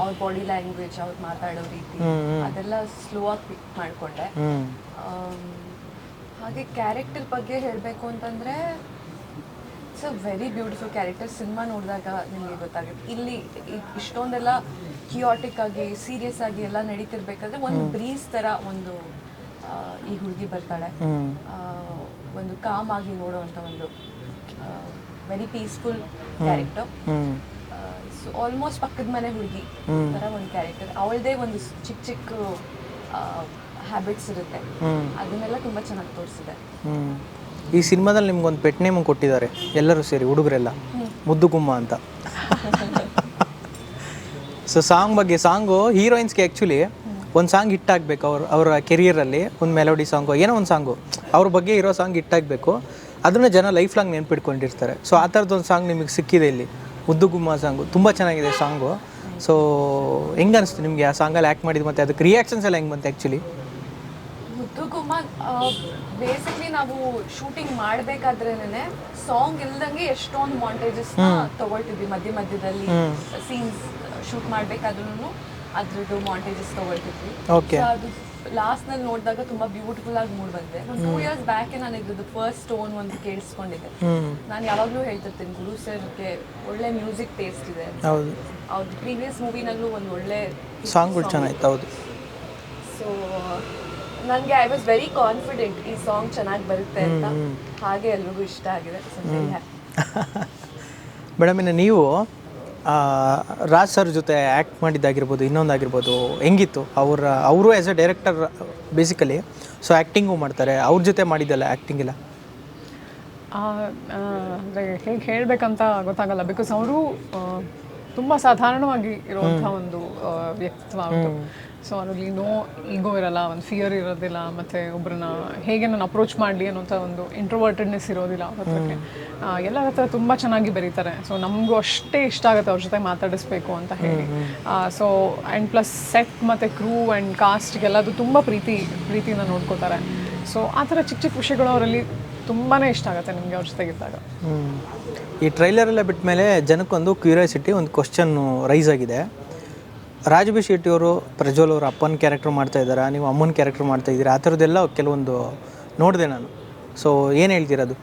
ಅವ್ರ ಬಾಡಿ ಲ್ಯಾಂಗ್ವೇಜ್, ಅವ್ರು ಮಾತಾಡೋ ರೀತಿ ಅದೆಲ್ಲ ಸ್ಲೋ ಆಗಿ ಪಿಕ್ ಮಾಡಿಕೊಂಡೆ. ಹಾಗೆ ಕ್ಯಾರೆಕ್ಟರ್ ಬಗ್ಗೆ ಹೇಳಬೇಕು ಅಂತಂದರೆ it's a very beautiful character. Cinema ನೋಡಿದಾಗ ನಿಮಗೆ ಗೊತ್ತಾಗುತ್ತೆ, ಇಲ್ಲಿ ಇಷ್ಟೊಂದೆಲ್ಲ ಕಿಯಾಟಿಕ್ ಆಗಿ ಸೀರಿಯಸ್ ಆಗಿ ಎಲ್ಲ ನಡೀತಿರ್ಬೇಕಾದ್ರೆ ಒಂದು ಬ್ರೀಸ್ ಥರ ಒಂದು ಈ ಹುಡುಗಿ ಬರ್ತಾಳೆ, ಒಂದು ಕಾಮ್ ಆಗಿ ನೋಡುವಂಥ ಒಂದು very peaceful character. So almost ಪಕ್ಕದ ಮನೆ ಹುಡುಗಿ ಥರ ಒಂದು ಕ್ಯಾರೆಕ್ಟರ್. ಅವಳದೇ ಒಂದು ಚಿಕ್ಕ ಚಿಕ್ಕ ಹ್ಯಾಬಿಟ್ಸ್ ಇರುತ್ತೆ, ಅದನ್ನೆಲ್ಲ ತುಂಬ ಚೆನ್ನಾಗಿ ತೋರಿಸಿದೆ. ಈ ಸಿನಿಮಾದಲ್ಲಿ ನಿಮ್ಗೊಂದು ಪೆಟ್ ನೇಮ್ ಕೊಟ್ಟಿದ್ದಾರೆ ಎಲ್ಲರೂ ಸೇರಿ, ಹುಡುಗರೆಲ್ಲ, ಮುದ್ದು ಗುಮ್ಮ ಅಂತ. ಸೊ ಸಾಂಗ್ ಬಗ್ಗೆ, ಸಾಂಗು ಹೀರೋಯಿನ್ಸ್ಗೆ ಆ್ಯಕ್ಚುಲಿ ಒಂದು ಸಾಂಗ್ ಹಿಟ್ ಆಗಬೇಕು, ಅವರ ಕೆರಿಯರಲ್ಲಿ ಒಂದು ಮೆಲೋಡಿ ಸಾಂಗು ಏನೋ ಒಂದು ಸಾಂಗು ಅವ್ರ ಬಗ್ಗೆ ಇರೋ ಸಾಂಗ್ ಹಿಟ್ ಆಗಬೇಕು, ಅದನ್ನು ಜನ ಲೈಫ್ ಲಾಂಗ್ ನೆನ್ಪಿಟ್ಕೊಂಡಿರ್ತಾರೆ. ಸೊ ಆ ಥರದ್ದೊಂದು ಸಾಂಗ್ ನಿಮಗೆ ಸಿಕ್ಕಿದೆ ಇಲ್ಲಿ, ಮುದ್ದು ಗುಮ್ಮ ಸಾಂಗು ತುಂಬ ಚೆನ್ನಾಗಿದೆ ಸಾಂಗು. ಸೊ ಹೆಂಗೆ ಅನಿಸ್ತು ನಿಮಗೆ ಆ ಸಾಂಗಲ್ಲಿ ಆ್ಯಕ್ಟ್ ಮಾಡಿದ್ದು, ಮತ್ತು ಅದಕ್ಕೆ ರಿಯಾಕ್ಷನ್ಸ್ ಎಲ್ಲ ಹೆಂಗೆ ಬಂತು ಆ್ಯಕ್ಚುಲಿ? ಮುದ್ದು ಗುಮ್ಮ ಬೇಸಿಕ್ಲಿ ನಾವು ಶೂಟಿಂಗ್ ಮಾಡಬೇಕಾದ್ರೇನೆ ಸಾಂಗ್ ಇಲ್ದಂಗೆ ಎಷ್ಟೊಂದು ಮಾಂಟೇಜಸ್ ತಗೊಳ್ತಿದ್ವಿ ಮಧ್ಯದಲ್ಲಿ. ಸೀನ್ಸ್ ಶೂಟ್ ಮಾಡಬೇಕಾದ್ರೂ ಅದ್ರದ್ದು ಮಾಂಟೇಜಸ್ ತಗೊಳ್ತಿದ್ವಿ. ಅದು ಲಾಸ್ಟ್ನಲ್ಲಿ ನೋಡಿದಾಗ ತುಂಬ ಬ್ಯೂಟಿಫುಲ್ ಆಗಿ ಮೂಡ್ ಬಂದೆ. ಒಂದು 2 years ಬ್ಯಾಕೆ ನಾನು ಇದ್ರದ್ದು ಫಸ್ಟ್ ಸ್ಟೋನ್ ಒಂದು ಕೇಳಿಸ್ಕೊಂಡಿದ್ದೆ. ನಾನು ಯಾವಾಗಲೂ ಹೇಳ್ತಿರ್ತೀನಿ, ಗುರು ಸರ್ಗೆ ಒಳ್ಳೆ ಮ್ಯೂಸಿಕ್ ಟೇಸ್ಟ್ ಇದೆ. ಅವ್ರ ಪ್ರೀವಿಯಸ್ ಮೂವಿನಲ್ಲೂ ಒಂದು ಒಳ್ಳೆ ಸಾಂಗ್ಗಳು ಚೆನ್ನಾಗಿತ್ತು. ಹೌದು. ಸೊ ನನಗೆ ಐ ವಾಸ್ ವೆರಿ ಕಾನ್ಫಿಡೆಂಟ್ ಈ ಸಾಂಗ್ ಚೆನ್ನಾಗಿ ಬರುತ್ತೆ ಅಂತ. ಹಾಗೆ ಎಲ್ರಿಗೂ ಇಷ್ಟ ಆಗಿದೆ. ಮೇಡಮ್, ಇನ್ನು ನೀವು ರಾಜ್ ಸರ್ ಜೊತೆ ಆ್ಯಕ್ಟ್ ಮಾಡಿದ್ದಾಗಿರ್ಬೋದು, ಇನ್ನೊಂದಾಗಿರ್ಬೋದು, ಹೆಂಗಿತ್ತು ಅವರು as A director basically, so acting ಮಾಡ್ತಾರೆ, ಅವ್ರ ಜೊತೆ ಮಾಡಿದ್ದಲ್ಲ ಆ್ಯಕ್ಟಿಂಗ್ ಎಲ್ಲ? ಅಂದರೆ ಹೇಗೆ ಹೇಳಬೇಕಂತ ಗೊತ್ತಾಗಲ್ಲ, ಬಿಕಾಸ್ ಅವರು ತುಂಬ ಸಾಧಾರಣವಾಗಿ ಇರುವಂಥ ಒಂದು ವ್ಯಕ್ತಿತ್ವ ಅವ್ರದ್ದು. ಸೊ ಅದರಲ್ಲಿ ನೋ ಈಗೋ ಇರಲ್ಲ, ಒಂದು ಫಿಯರ್ ಇರೋದಿಲ್ಲ, ಮತ್ತು ಒಬ್ಬರನ್ನ ಹೇಗೆ ನಾನು ಅಪ್ರೋಚ್ ಮಾಡಲಿ ಅನ್ನೋಂಥ ಒಂದು ಇಂಟ್ರೋವರ್ಟೆಡ್ನೆಸ್ ಇರೋದಿಲ್ಲ ಅವ್ರ ಹತ್ರಕ್ಕೆ. ಎಲ್ಲರ ಹತ್ರ ತುಂಬ ಚೆನ್ನಾಗಿ ಬರೀತಾರೆ. ಸೊ ನಮಗೂ ಅಷ್ಟೇ ಇಷ್ಟ ಆಗುತ್ತೆ ಅವ್ರ ಜೊತೆ ಮಾತಾಡಿಸ್ಬೇಕು ಅಂತ ಹೇಳಿ. ಸೊ ಆ್ಯಂಡ್ ಪ್ಲಸ್ ಸೆಟ್ ಮತ್ತು ಕ್ರೂ ಆ್ಯಂಡ್ ಕಾಸ್ಟ್ಗೆಲ್ಲದು ತುಂಬ ಪ್ರೀತಿಯಿಂದ ನೋಡ್ಕೋತಾರೆ. ಸೊ ಆ ಥರ ಚಿಕ್ಕ ಚಿಕ್ಕ ವಿಷಯಗಳು ಅವರಲ್ಲಿ ತುಂಬಾ ಇಷ್ಟ ಆಗುತ್ತೆ ನಿಮಗೆ ಅವ್ರ ಜೊತೆಗಿದ್ದಾಗ. ಈ ಟ್ರೈಲರೆಲ್ಲ ಬಿಟ್ಟ ಮೇಲೆ ಜನಕ್ಕೊಂದು ಕ್ಯೂರಿಯಾಸಿಟಿ, ಒಂದು ಕ್ವಶನ್ನು ರೈಸ್ ಆಗಿದೆ. ರಾಜ್ ಬಿ ಶೆಟ್ಟಿಯವರು ಪ್ರಜ್ವಲ್ ಅವರು ಅಪ್ಪನ ಕ್ಯಾರೆಕ್ಟರ್ ಮಾಡ್ತಾ ಇದ್ದಾರೆ, ನೀವು ಅಮ್ಮನ ಕ್ಯಾರೆಕ್ಟರ್ ಮಾಡ್ತಾ ಇದ್ದೀರಾ, ಆ ಥರದ್ದೆಲ್ಲ ಕೆಲವೊಂದು ನೋಡಿದೆ ನಾನು. ಸೊ ಏನು ಹೇಳ್ತೀರದು?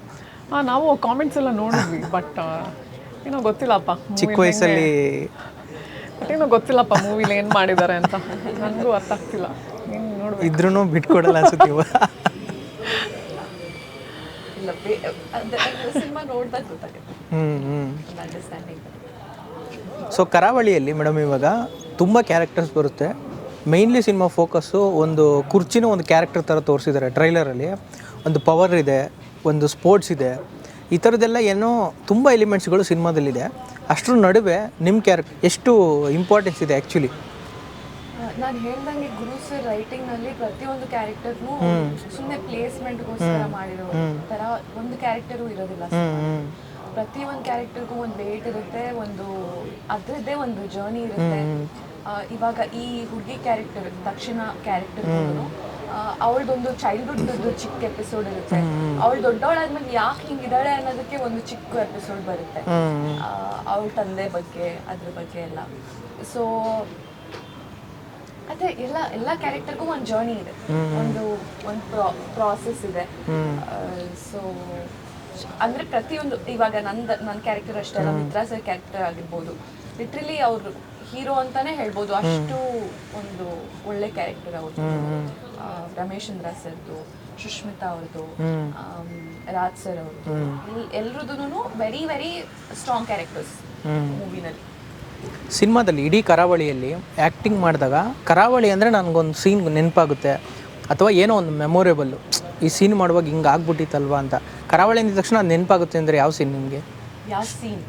ನಾವು ಕಾಮೆಂಟ್ಸ್ ಎಲ್ಲ ನೋಡಿದ್ವಿ, ಬಟ್ ಏನೋ ಗೊತ್ತಿಲ್ಲಪ್ಪ, ಚಿಕ್ಕ ವಯಸ್ಸಲ್ಲಿ ಏನೋ ಗೊತ್ತಿಲ್ಲಪ್ಪ ಮೂವಿಲಿ ಏನು ಮಾಡಿದ್ದಾರೆ ಅಂತ, ನನಗೂ ಅರ್ಥ ಆಗ್ತಿಲ್ಲ. ಇದ್ರೂ ಬಿಟ್ಕೊಡಲ್ಲ ಅನ್ಸುತ್ತೀವ. ಇಲ್ಲ ಸಿನಿಮಾ ನೋಡಿದಾಗ ಗೊತ್ತಾಗುತ್ತೆ ಒಂದು ಅಂಡರ್ಸ್ಟ್ಯಾಂಡಿಂಗ್. ಸೊ ಕರಾವಳಿಯಲ್ಲಿ ಮೇಡಮ್ ಇವಾಗ ತುಂಬ ಕ್ಯಾರೆಕ್ಟರ್ಸ್ ಬರುತ್ತೆ. ಮೇಯ್ನ್ಲಿ ಸಿನಿಮಾ ಫೋಕಸ್ಸು ಒಂದು ಕುರ್ಚಿನ ಒಂದು ಕ್ಯಾರೆಕ್ಟರ್ ಥರ ತೋರಿಸಿದ್ದಾರೆ ಟ್ರೈಲರಲ್ಲಿ. ಒಂದು ಪವರ್ ಇದೆ, ಒಂದು ಸ್ಪೋರ್ಟ್ಸ್ ಇದೆ, ಈ ಥರದ್ದೆಲ್ಲ ಏನೋ ತುಂಬ ಎಲಿಮೆಂಟ್ಸ್ಗಳು ಸಿನಿಮಾದಲ್ಲಿದೆ. ಅಷ್ಟರ ನಡುವೆ ನಿಮ್ಮ ಕ್ಯಾರೆಕ್ಟರ್ ಎಷ್ಟು ಇಂಪಾರ್ಟೆನ್ಸ್ ಇದೆ ಆ್ಯಕ್ಚುಲಿ? ನಾನು ಹೇಳ್ದಂಗೆ ಗುರು ಸರ್ ರೈಟಿಂಗ್ನಲ್ಲಿ ಪ್ರತಿಯೊಂದು ಕ್ಯಾರೆಕ್ಟರ್ನು ಸುಮ್ಮನೆ ಪ್ಲೇಸ್ಮೆಂಟ್ಗೋಸ್ಕರ ಮಾಡಿರೋ ಥರ ಒಂದು ಕ್ಯಾರೆಕ್ಟರು ಇರೋದಿಲ್ಲ. ಪ್ರತಿಯೊಂದು ಕ್ಯಾರೆಕ್ಟರ್ಗೂ ಒಂದು ವೇಟ್ ಇರುತ್ತೆ, ಒಂದು ಅದರದ್ದೇ ಒಂದು ಜರ್ನಿ ಇರುತ್ತೆ. ಇವಾಗ ಈ ಹುಡುಗಿ ಕ್ಯಾರೆಕ್ಟರ್ ದಕ್ಷಿಣ ಕ್ಯಾರೆಕ್ಟರ್ ಅವಳದೊಂದು ಚೈಲ್ಡ್ಹುಡ್ ಚಿಕ್ಕ ಎಪಿಸೋಡ್ ಇರುತ್ತೆ. ಅವಳು ದೊಡ್ಡವಳಾದ್ಮೇಲೆ ಯಾಕೆ ಹಿಂಗಿದ್ದಾಳೆ ಅನ್ನೋದಕ್ಕೆ ಒಂದು ಚಿಕ್ಕ ಎಪಿಸೋಡ್ ಬರುತ್ತೆ, ಅವಳ ತಂದೆ ಬಗ್ಗೆ ಅದ್ರ ಬಗ್ಗೆ ಎಲ್ಲ. ಸೊ ಅದೇ ಎಲ್ಲ ಕ್ಯಾರೆಕ್ಟರ್ಗೂ ಒಂದು ಜರ್ನಿ ಇದೆ, ಒಂದು ಪ್ರಾಸೆಸ್ ಇದೆ. ಸೊ ಅಂದ್ರೆ ಪ್ರತಿಯೊಂದು ಇವಾಗ ನನ್ನ ಕ್ಯಾರೆಕ್ಟರ್ ಅಷ್ಟೇ ಅಲ್ಲ, ಮಿತ್ರಾ ಸರ್ ಕ್ಯಾರೆಕ್ಟರ್ ಆಗಿರ್ಬೋದು, ಲಿಟ್ರಲಿ ಅವ್ರು ಹೀರೋ ಅಂತಾನೆ ಹೇಳ್ಬೋದು, ಅಷ್ಟು ಒಂದು ಒಳ್ಳೆ ಕ್ಯಾರೆಕ್ಟರ್ ಅವ್ರದ್ದು. ರಮೇಶ್ ಚಂದ್ರ ಸರ್ದು, ಸುಷ್ಮಿತಾ ಅವ್ರದ್ದು, ರಾಜ್ ಸರ್ ಅವ್ರದ್ದು, ಎಲ್ರದ್ದು ವೆರಿ ವೆರಿ ಸ್ಟ್ರಾಂಗ್ ಕ್ಯಾರೆಕ್ಟರ್ಸ್ ಮೂವಿನಲ್ಲಿ. ಸಿನಿಮಾದಲ್ಲಿ ಇಡೀ ಕರಾವಳಿಯಲ್ಲಿ ಆ್ಯಕ್ಟಿಂಗ್ ಮಾಡಿದಾಗ ಕರಾವಳಿ ಅಂದರೆ ನನಗೊಂದು ಸೀನ್ ನೆನಪಾಗುತ್ತೆ, ಅಥವಾ ಏನೋ ಒಂದು ಮೆಮೊರೇಬಲ್ಲು, ಈ ಸೀನ್ ಮಾಡುವಾಗ ಹಿಂಗೆ ಆಗ್ಬಿಟ್ಟಿತ್ತಲ್ವಾ ಅಂತ. ಕರಾವಳಿ ಅಂದ ತಕ್ಷಣ ಅದು ನೆನಪಾಗುತ್ತೆ ಅಂದರೆ ಯಾವ ಸೀನ್ ನಿಮಗೆ? ಯಾವ ಸೀನ್?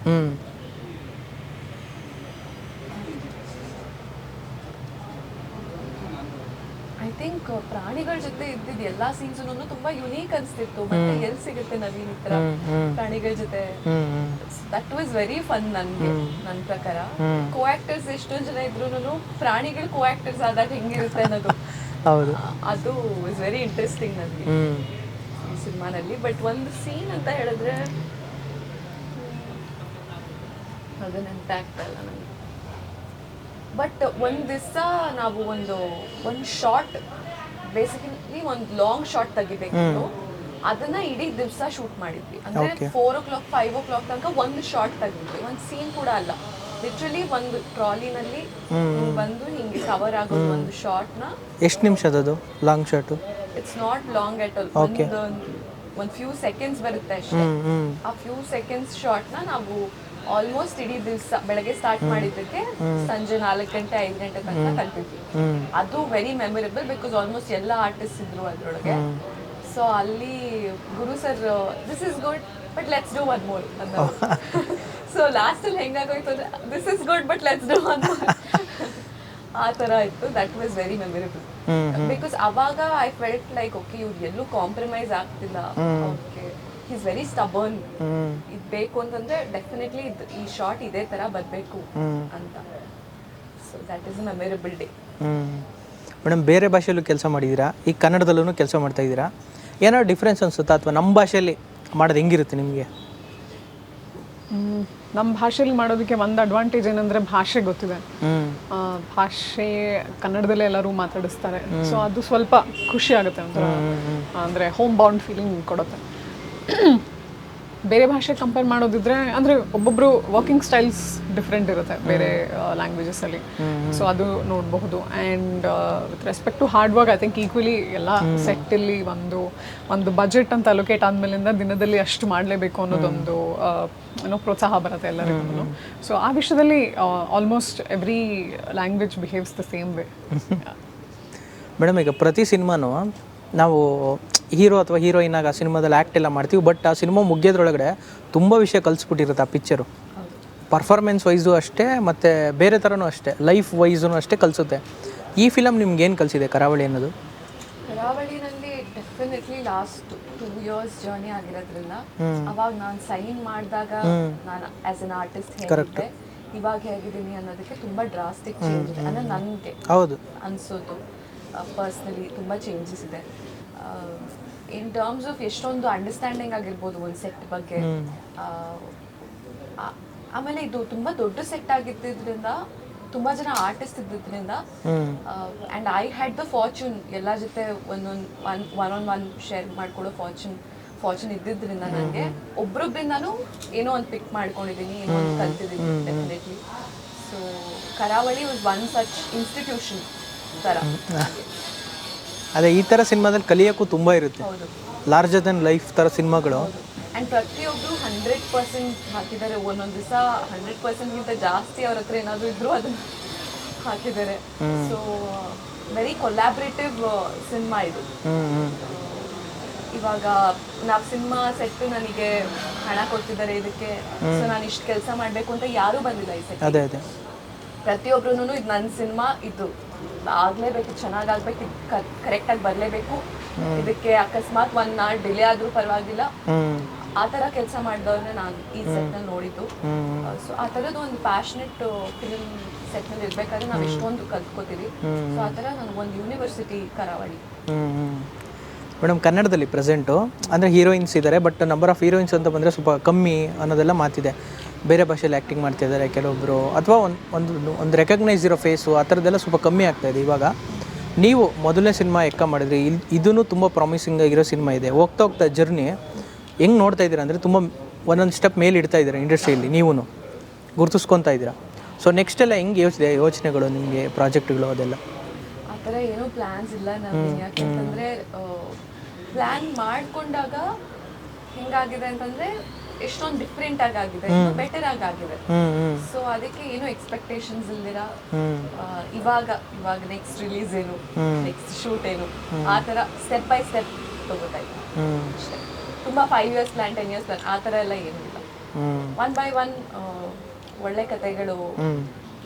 ಐ ಥಿಂಕ್ ಪ್ರಾಣಿಗಳ ಜೊತೆ ಇದ್ದಿದ್ದು ಎಲ್ಲಾ ಸೀನ್ಸ್ ತುಂಬಾ ಯುನೀಕ್ ಅನ್ಸ್ತಿತ್ತು. ಮತ್ತೆ ಎಲ್ಲಿ ಸಿಗುತ್ತೆ ನವೀನ್ ಈ ತರ ಪ್ರಾಣಿಗಳ ಜೊತೆ? ದಟ್ ವಾಸ್ ವೆರಿ ಫನ್ ನನ್ಗೆ. ನನ್ನ ಪ್ರಕಾರ ಕೋ ಆಕ್ಟರ್ಸ್ ಎಷ್ಟೊಂದು ಜನ ಇದ್ರು ಪ್ರಾಣಿಗಳು ಕೋ ಆಕ್ಟರ್ಸ್ ಆದಾಗ ಹೆಂಗಿರುತ್ತೆ ಅನ್ನೋದು ಅದು ವಾಸ್ ವೆರಿ ಇಂಟ್ರೆಸ್ಟಿಂಗ್ ನನಗೆ ಈ ಸಿನಿಮಾನಲ್ಲಿ. ಬಟ್ ಒಂದು ಸೀನ್ ಅಂತ ಹೇಳಿದ್ರೆ ಅದು ನೆನಪಾಗ್ತಾ ಇಲ್ಲ ನನಗೆ. ಬಟ್ ಒಂದು ದಿವಸ ನಾವು ಒಂದು ಶಾರ್ಟ್, ಬೇಸಿಕಲಿ ಒಂದು ಲಾಂಗ್ ಶಾರ್ಟ್ ತೆಗಿಬೇಕಿತ್ತು. ಅದನ್ನ ಇಡೀ ದಿವಸ ಶೂಟ್ ಮಾಡಿದ್ವಿ. ಅಂದ್ರೆ 4 o'clock 5 o'clock ತನಕ ಒಂದು ಶಾರ್ಟ್ ತೆಗಿದ್ವಿ, ಒಂದು ಸೀನ್ ಕೂಡ ಅಲ್ಲ. ಲಿಟ್ರಲಿ ಒಂದು ಟ್ರಾಲಿನಲ್ಲಿ ಬಂದು ಹಿಂಗೆ ಕವರ್ ಆಗೋದು ಒಂದು ಶಾರ್ಟ್ ನ. ಎಷ್ಟು ನಿಮಿಷದದು long short? It's not long at all, ಒಂದು ಫ್ಯೂ ಸೆಕೆಂಡ್ಸ್ ಬರುತ್ತೆ ಅಷ್ಟೇ. ಆ ಫ್ಯೂ ಸೆಕೆಂಡ್ಸ್ ಶಾರ್ಟ್ ನ ನಾವು ಆಲ್ಮೋಸ್ಟ್ ಇಡೀ ದಿವಸ ಬೆಳಗ್ಗೆ ಸ್ಟಾರ್ಟ್ ಮಾಡಿದ್ದಕ್ಕೆ ಸಂಜೆ 4 ಗಂಟೆ 5 ಗಂಟೆ ತನಕ ಕಲ್ತಿದ್ವಿ. ಅದು ವೆರಿ ಮೆಮೊರೇಬಲ್ ಬಿಕಾಸ್ ಆಲ್ಮೋಸ್ಟ್ ಎಲ್ಲ ಆರ್ಟಿಸ್ಟ್ ಇದ್ರು ಅದ್ರೊಳಗೆ. ಸೊ ಅಲ್ಲಿ Guru sir this is good but let's do one more ಅನ್ನೋ. ಸೊ ಲಾಸ್ಟ್ ಅಲ್ಲಿ ಹೆಂಗಾಗೋಯ್ತು ಅಂದ್ರೆ this is good but let's do one more ಆ ತರ ಇತ್ತು. That was very memorable because ಅವಾಗ ಐ ಫೆಲ್ಟ್ ಲೈಕ್ ಓಕೆ ಇವ್ರು ಎಲ್ಲೂ ಕಾಂಪ್ರಮೈಸ್ ಆಗ್ತಿಲ್ಲ. ಓಕೆ ಈಸ್ ವೆರಿ ಸ್ಟಬರ್ನ್, ಇದು ಬೇಕು ಅಂತಂದ್ರೆ ಡೆಫಿನೆಟ್ಲಿ ಈ ಶಾರ್ಟ್ ಇದೇ ತರ ಬರಬೇಕು ಅಂತ. So that is a memorable day. Madam, ಬೇರೆ ಭಾಷೆಯಲ್ಲೂ ಕೆಲಸ ಮಾಡಿದ್ದೀರಾ, ಈಗ ಕನ್ನಡದಲ್ಲೂ ಕೆಲಸ ಮಾಡ್ತಾ ಇದ್ದೀರಾ. ಏನಾದ್ರು ಡಿಫ್ರೆನ್ಸ್ ಅನ್ಸುತ್ತಾ, ಅಥವಾ ನಮ್ಮ ಭಾಷೆಯಲ್ಲಿ ಮಾಡೋದು ಹೆಂಗಿರುತ್ತೆ ನಿಮಗೆ? ನಮ್ಮ ಭಾಷೆಯಲ್ಲಿ ಮಾಡೋದಕ್ಕೆ ಒಂದು ಅಡ್ವಾಂಟೇಜ್ ಏನಂದರೆ ಭಾಷೆ ಗೊತ್ತಿದೆ. ಭಾಷೆ ಕನ್ನಡದಲ್ಲೇ ಎಲ್ಲರೂ ಮಾತಾಡಿಸ್ತಾರೆ. ಸೊ ಅದು ಸ್ವಲ್ಪ ಖುಷಿ ಆಗುತ್ತೆ, ಒಂಥರ ಅಂದರೆ ಹೋಮ್ ಬೌಂಡ್ ಫೀಲಿಂಗ್ ಕೊಡುತ್ತೆ. ಬೇರೆ ಭಾಷೆ ಕಂಪೇರ್ ಮಾಡೋದಿದ್ರೆ ಅಂದರೆ ಒಬ್ಬೊಬ್ಬರು ವರ್ಕಿಂಗ್ ಸ್ಟೈಲ್ಸ್ ಡಿಫ್ರೆಂಟ್ ಇರುತ್ತೆ ಬೇರೆ ಲ್ಯಾಂಗ್ವೇಜಸಲ್ಲಿ. ಸೊ ಅದು ನೋಡಬಹುದು. And with respect to hard work I think equally ಎಲ್ಲ ಸೆಟ್ಟಲ್ಲಿ ಒಂದು ಬಜೆಟ್ ಅಂತ ಅಲೋಕೇಟ್ ಆದಮೇಲಿಂದ ದಿನದಲ್ಲಿ ಅಷ್ಟು ಮಾಡಲೇಬೇಕು ಅನ್ನೋದೊಂದು ಏನೋ ಪ್ರೋತ್ಸಾಹ ಬರುತ್ತೆ ಎಲ್ಲರಿಗೂ. ಸೊ ಆ ವಿಷಯದಲ್ಲಿ almost every language behaves the same way. Madam, ಈಗ ಪ್ರತಿ ಸಿನಿಮಾನು ನಾವು ಹೀರೋ ಅಥವಾ ಹೀರೋಯಿನ್ ಆಗಿ ಆ ಸಿನಿಮಾದಲ್ಲಿ ಆ್ಯಕ್ಟ್ ಎಲ್ಲ ಮಾಡ್ತೀವಿ, ಬಟ್ ಆ ಸಿನಿಮಾ ಮುಗಿಯೋದ್ರೊಳಗಡೆ ತುಂಬ ವಿಷಯ ಕಲಿಸ್ಬಿಟ್ಟಿರುತ್ತೆ ಆ ಪಿಕ್ಚರು. ಪರ್ಫಾರ್ಮೆನ್ಸ್ ವೈಸು ಅಷ್ಟೇ, ಮತ್ತು ಬೇರೆ ಥರನೂ ಅಷ್ಟೇ, ಲೈಫ್ ವೈಸೂ ಅಷ್ಟೇ ಕಲಿಸುತ್ತೆ. ಈ ಫಿಲಮ್ ನಿಮ್ಗೆ ಏನು ಕಲಿಸಿದೆ ಕರಾವಳಿ ಅನ್ನೋದು? ಕರಾವಳಿನಲ್ಲಿ ಡೆಫಿನೆಟ್ಲಿ ಲಾಸ್ಟ್ 2 years ಜರ್ನಿ ಆಗಿರೋದ್ರಿಂದ ಅವಾಗ ನಾನು ಸೈನ್ ಮಾಡಿದಾಗ ನಾನು ಆ್ಯಸ್ ಅನ್ ಆರ್ಟಿಸ್ಟ್ ಹೇಗಿದ್ದೆ, ಇವಾಗ ಹೇಗಿದ್ದೀನಿ ಅನ್ನೋದಕ್ಕೆ ತುಂಬ ಡ್ರಾಸ್ಟಿಕ್ ಚೇಂಜ್ ಇದೆ. ಅಂದರೆ ನನಗೆ ಹೌದು ಅನಿಸೋದು ಪರ್ಸ್ನಲಿ ತುಂಬ ಚೇಂಜಸ್ ಇದೆ. ಇನ್ ಟರ್ಮ್ಸ್ ಆಫ್ ಎಷ್ಟೊಂದು ಅಂಡರ್ಸ್ಟ್ಯಾಂಡಿಂಗ್ ಆಗಿರ್ಬೋದು ಒಂದು ಸೆಟ್ ಬಗ್ಗೆ. ಆಮೇಲೆ ಇದು ತುಂಬ ದೊಡ್ಡ ಸೆಟ್ ಆಗಿದ್ದರಿಂದ ತುಂಬ ಜನ ಆರ್ಟಿಸ್ಟ್ ಇದ್ದಿದ್ದರಿಂದ and I had the fortune ಎಲ್ಲ ಜೊತೆ ಒನ್ ಶೇರ್ ಮಾಡ್ಕೊಳ್ಳೋ ಫಾರ್ಚೂನ್ ಇದ್ದಿದ್ದರಿಂದ ನನಗೆ ಒಬ್ರೊಬ್ರಿಂದಾನು ಏನೋ ಒಂದು ಪಿಕ್ ಮಾಡ್ಕೊಂಡಿದ್ದೀನಿ, ಏನೋ ಒಂದು ಕಲ್ತಿದ್ದೀನಿ ಡೆಫಿನೆಟ್ಲಿ. ಸೊ ಕರಾವಳಿ ವಾಸ್ ಒನ್ ಸಚ್ ಇನ್ಸ್ಟಿಟ್ಯೂಷನ್ ಥರ. ಅದೇ ಈ ಥರ ಸಿನಿಮಾದಲ್ಲಿ ಕಲಿಯೋಕ್ಕೂ ತುಂಬ ಇರುತ್ತೆ. ಹೌದು. ಲಾರ್ಜರ್ ದೆನ್ ಲೈಫ್ ಥರ ಸಿನಿಮಾಗಳು. ಆ್ಯಂಡ್ ಪ್ರತಿಯೊಬ್ಬರು 100% ಹಾಕಿದ್ದಾರೆ. ಒಂದೊಂದು ದಿವಸ 100%ಗಿಂತ ಜಾಸ್ತಿ ಅವ್ರ ಹತ್ರ ಏನಾದರೂ ಇದ್ರೂ ಅದನ್ನು ಹಾಕಿದ್ದಾರೆ. ಸೊ ವೆರಿ ಕೊಲ್ಯಾಬ್ರೇಟಿವ್ ಸಿನಿಮಾ ಇದು. ಇವಾಗ ನಾವು ಸಿನಿಮಾ ಸೆಟ್ ನನಗೆ ಹಣ ಕೊಡ್ತಿದ್ದಾರೆ ಇದಕ್ಕೆ, ಸೊ ನಾನು ಇಷ್ಟು ಕೆಲಸ ಮಾಡಬೇಕು ಅಂತ ಯಾರೂ ಬಂದಿಲ್ಲ ಈ ಸೆಟ್. ಅದೇ ಅದೇ ಪ್ರತಿಯೊಬ್ರು ಇದು ನನ್ನ ಸಿನಿಮಾ, ಇದು ಆಗಲೇಬೇಕು, ಚೆನ್ನಾಗಾಗಬೇಕು, ಕರೆಕ್ಟಾಗಿ ಬರಲೇಬೇಕು, ಇದಕ್ಕೆ ಅಕಸ್ಮಾತ್ 1 hour ಡಿಲೇ ಆದರೂ ಪರವಾಗಿಲ್ಲ, ಆ ಥರ ಕೆಲಸ ಮಾಡಿದವ್ರನ್ನೇ ನಾನು ಈ ಸೆಟ್ನಲ್ಲಿ ನೋಡಿದ್ದು. ಸೊ ಆ ಥರದ್ದು ಒಂದು ಪ್ಯಾಷನೆಟ್ ಫಿಲ್ಮ್ ಸೆಟ್ನಲ್ಲಿ ಇರಬೇಕಾದ್ರೆ ನಾವು ಎಷ್ಟೊಂದು ಕಲ್ತ್ಕೋತೀವಿ. ಸೊ ಆ ಥರ ನನಗೊಂದು ಯೂನಿವರ್ಸಿಟಿ ಕರಾವಳಿ. ಮೇಡಮ್, ಕನ್ನಡದಲ್ಲಿ ಪ್ರೆಸೆಂಟು ಅಂದರೆ ಹೀರೋಯಿನ್ಸ್ ಇದ್ದಾರೆ, ಬಟ್ ನಂಬರ್ ಆಫ್ ಹೀರೋಯಿನ್ಸ್ ಅಂತ ಬಂದರೆ ಸ್ವಲ್ಪ ಕಮ್ಮಿ ಅನ್ನೋದೆಲ್ಲ ಮಾತಿದೆ. ಬೇರೆ ಭಾಷೆಯಲ್ಲಿ ಆ್ಯಕ್ಟಿಂಗ್ ಮಾಡ್ತಿದ್ದಾರೆ ಕೆಲವೊಬ್ಬರು, ಅಥವಾ ಒಂದು ರೆಕಗ್ನೈಸ್ ಇರೋ ಫೇಸು ಆ ಥರದ್ದೆಲ್ಲ ಸ್ವಲ್ಪ ಕಮ್ಮಿ ಆಗ್ತಾಯಿದೆ ಇವಾಗ. ನೀವು ಮೊದಲನೇ ಸಿನಿಮಾ ಎಕ್ಕ ಮಾಡಿದ್ರಿ, ಇದೂ ತುಂಬ ಪ್ರಾಮಿಸಿಂಗ್ ಆಗಿರೋ ಸಿನಿಮಾ ಇದೆ. ಹೋಗ್ತಾ ಹೋಗ್ತಾ ಜರ್ನಿ ಹೆಂಗೆ ನೋಡ್ತಾ ಇದ್ದೀರಾ ಅಂದರೆ ತುಂಬ ಒಂದೊಂದು ಸ್ಟೆಪ್ ಮೇಲೆ ಇಡ್ತಾ ಇದ್ದೀರಾ ಇಂಡಸ್ಟ್ರಿಯಲ್ಲಿ, ನೀವೂ ಗುರುತಿಸ್ಕೊತಾ ಇದ್ದೀರಾ. ಸೊ ನೆಕ್ಸ್ಟ್ ಎಲ್ಲ ಹೆಂಗೆ ಯೋಚನೆಗಳು ನಿಮಗೆ, ಪ್ರಾಜೆಕ್ಟ್ಗಳು ಅದೆಲ್ಲ? ಆ ಥರ ಏನೂ ಪ್ಲ್ಯಾನ್ಸ್ ಇಲ್ಲ ನಮಗೆ. ಯಾಕೆಂತಂದರೆ ಪ್ಲ್ಯಾನ್ ಮಾಡಿಕೊಂಡಾಗ ಹೆಂಗಾಗಿದೆ ಅಂತಂದರೆ ಎಷ್ಟೊಂದು ಡಿಫ್ರೆಂಟ್ ಆಗಿದೆ, ಬೆಟರ್ ಆಗಿದೆ. ಸೊ ಅದಕ್ಕೆ ಏನು ಎಕ್ಸ್ಪೆಕ್ಟೇಷನ್ಸ್ ಇಲ್ದಿರ ಇವಾಗ ನೆಕ್ಸ್ಟ್ ರಿಲೀಸ್ ಏನು, ನೆಕ್ಸ್ಟ್ ಶೂಟ್ ಏನು, ಆ ಥರ ಸ್ಟೆಪ್ ಬೈ ಸ್ಟೆಪ್ ತಗೋತಾ ಇದ್ದೀನಿ ಅಷ್ಟೇ. ತುಂಬ 5 years ಪ್ಲ್ಯಾನ್, 10 years ಪ್ಲ್ಯಾನ್ ಆ ಥರ ಎಲ್ಲ ಏನೂ ಇಲ್ಲ. 1 by 1 ಒಳ್ಳೆ ಕತೆಗಳು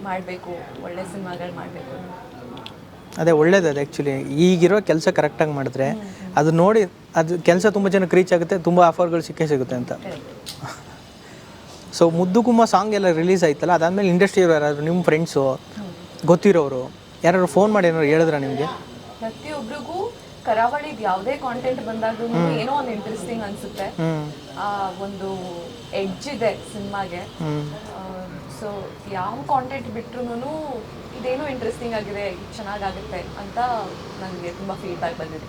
ಮಾಡಬೇಕು, ಒಳ್ಳೆ ಸಿನಿಮಾಗಳು ಮಾಡಬೇಕು. ಅದೇ ಒಳ್ಳೇದು. ಅದು ಆ್ಯಕ್ಚುಲಿ ಈಗಿರೋ ಕೆಲಸ ಕರೆಕ್ಟಾಗಿ ಮಾಡಿದ್ರೆ ಅದು ನೋಡಿ ಅದು ಕೆಲಸ ತುಂಬ ಜನಕ್ಕೆ ರೀಚ್ ಆಗುತ್ತೆ, ತುಂಬ ಆಫರ್ಗಳು ಸಿಗುತ್ತೆ ಅಂತ. ಸೊ ಮುದ್ದುಗುಮ್ಮ ಸಾಂಗ್ ಎಲ್ಲ ರಿಲೀಸ್ ಆಯ್ತಲ್ಲ, ಅದಾದಮೇಲೆ ಇಂಡಸ್ಟ್ರಿಯವರು ಯಾರಾದರೂ ನಿಮ್ಮ ಫ್ರೆಂಡ್ಸು ಗೊತ್ತಿರೋರು ಯಾರು ಫೋನ್ ಮಾಡಿ ಏನಾದ್ರು ಹೇಳಿದ್ರ ನಿಮಗೆ? ಪ್ರತಿಯೊಬ್ಬರಿಗೂ ಕರಾವಳಿದು ಯಾವುದೇ ಕಾಂಟೆಂಟ್ ಬಂದಾಗ್ಲೂ ಏನೋ ಒಂದು ಇಂಟ್ರೆಸ್ಟಿಂಗ್ ಅನಿಸುತ್ತೆ. ಒಂದು ಎಡ್ಜ್ ಇದೆ ಸಿನಿಮಾಗೆ. ಸೊ ಯಾವ ಕಾಂಟೆಂಟ್ ಬಿಟ್ರು ಇದೇನೋ ಇಂಟ್ರೆಸ್ಟಿಂಗ್ ಆಗಿದೆ, ಇದು ಚೆನ್ನಾಗಾಗುತ್ತೆ ಅಂತ ನನಗೆ ತುಂಬ ಫೀಡ್ಬ್ಯಾಕ್ ಬಂದಿದೆ.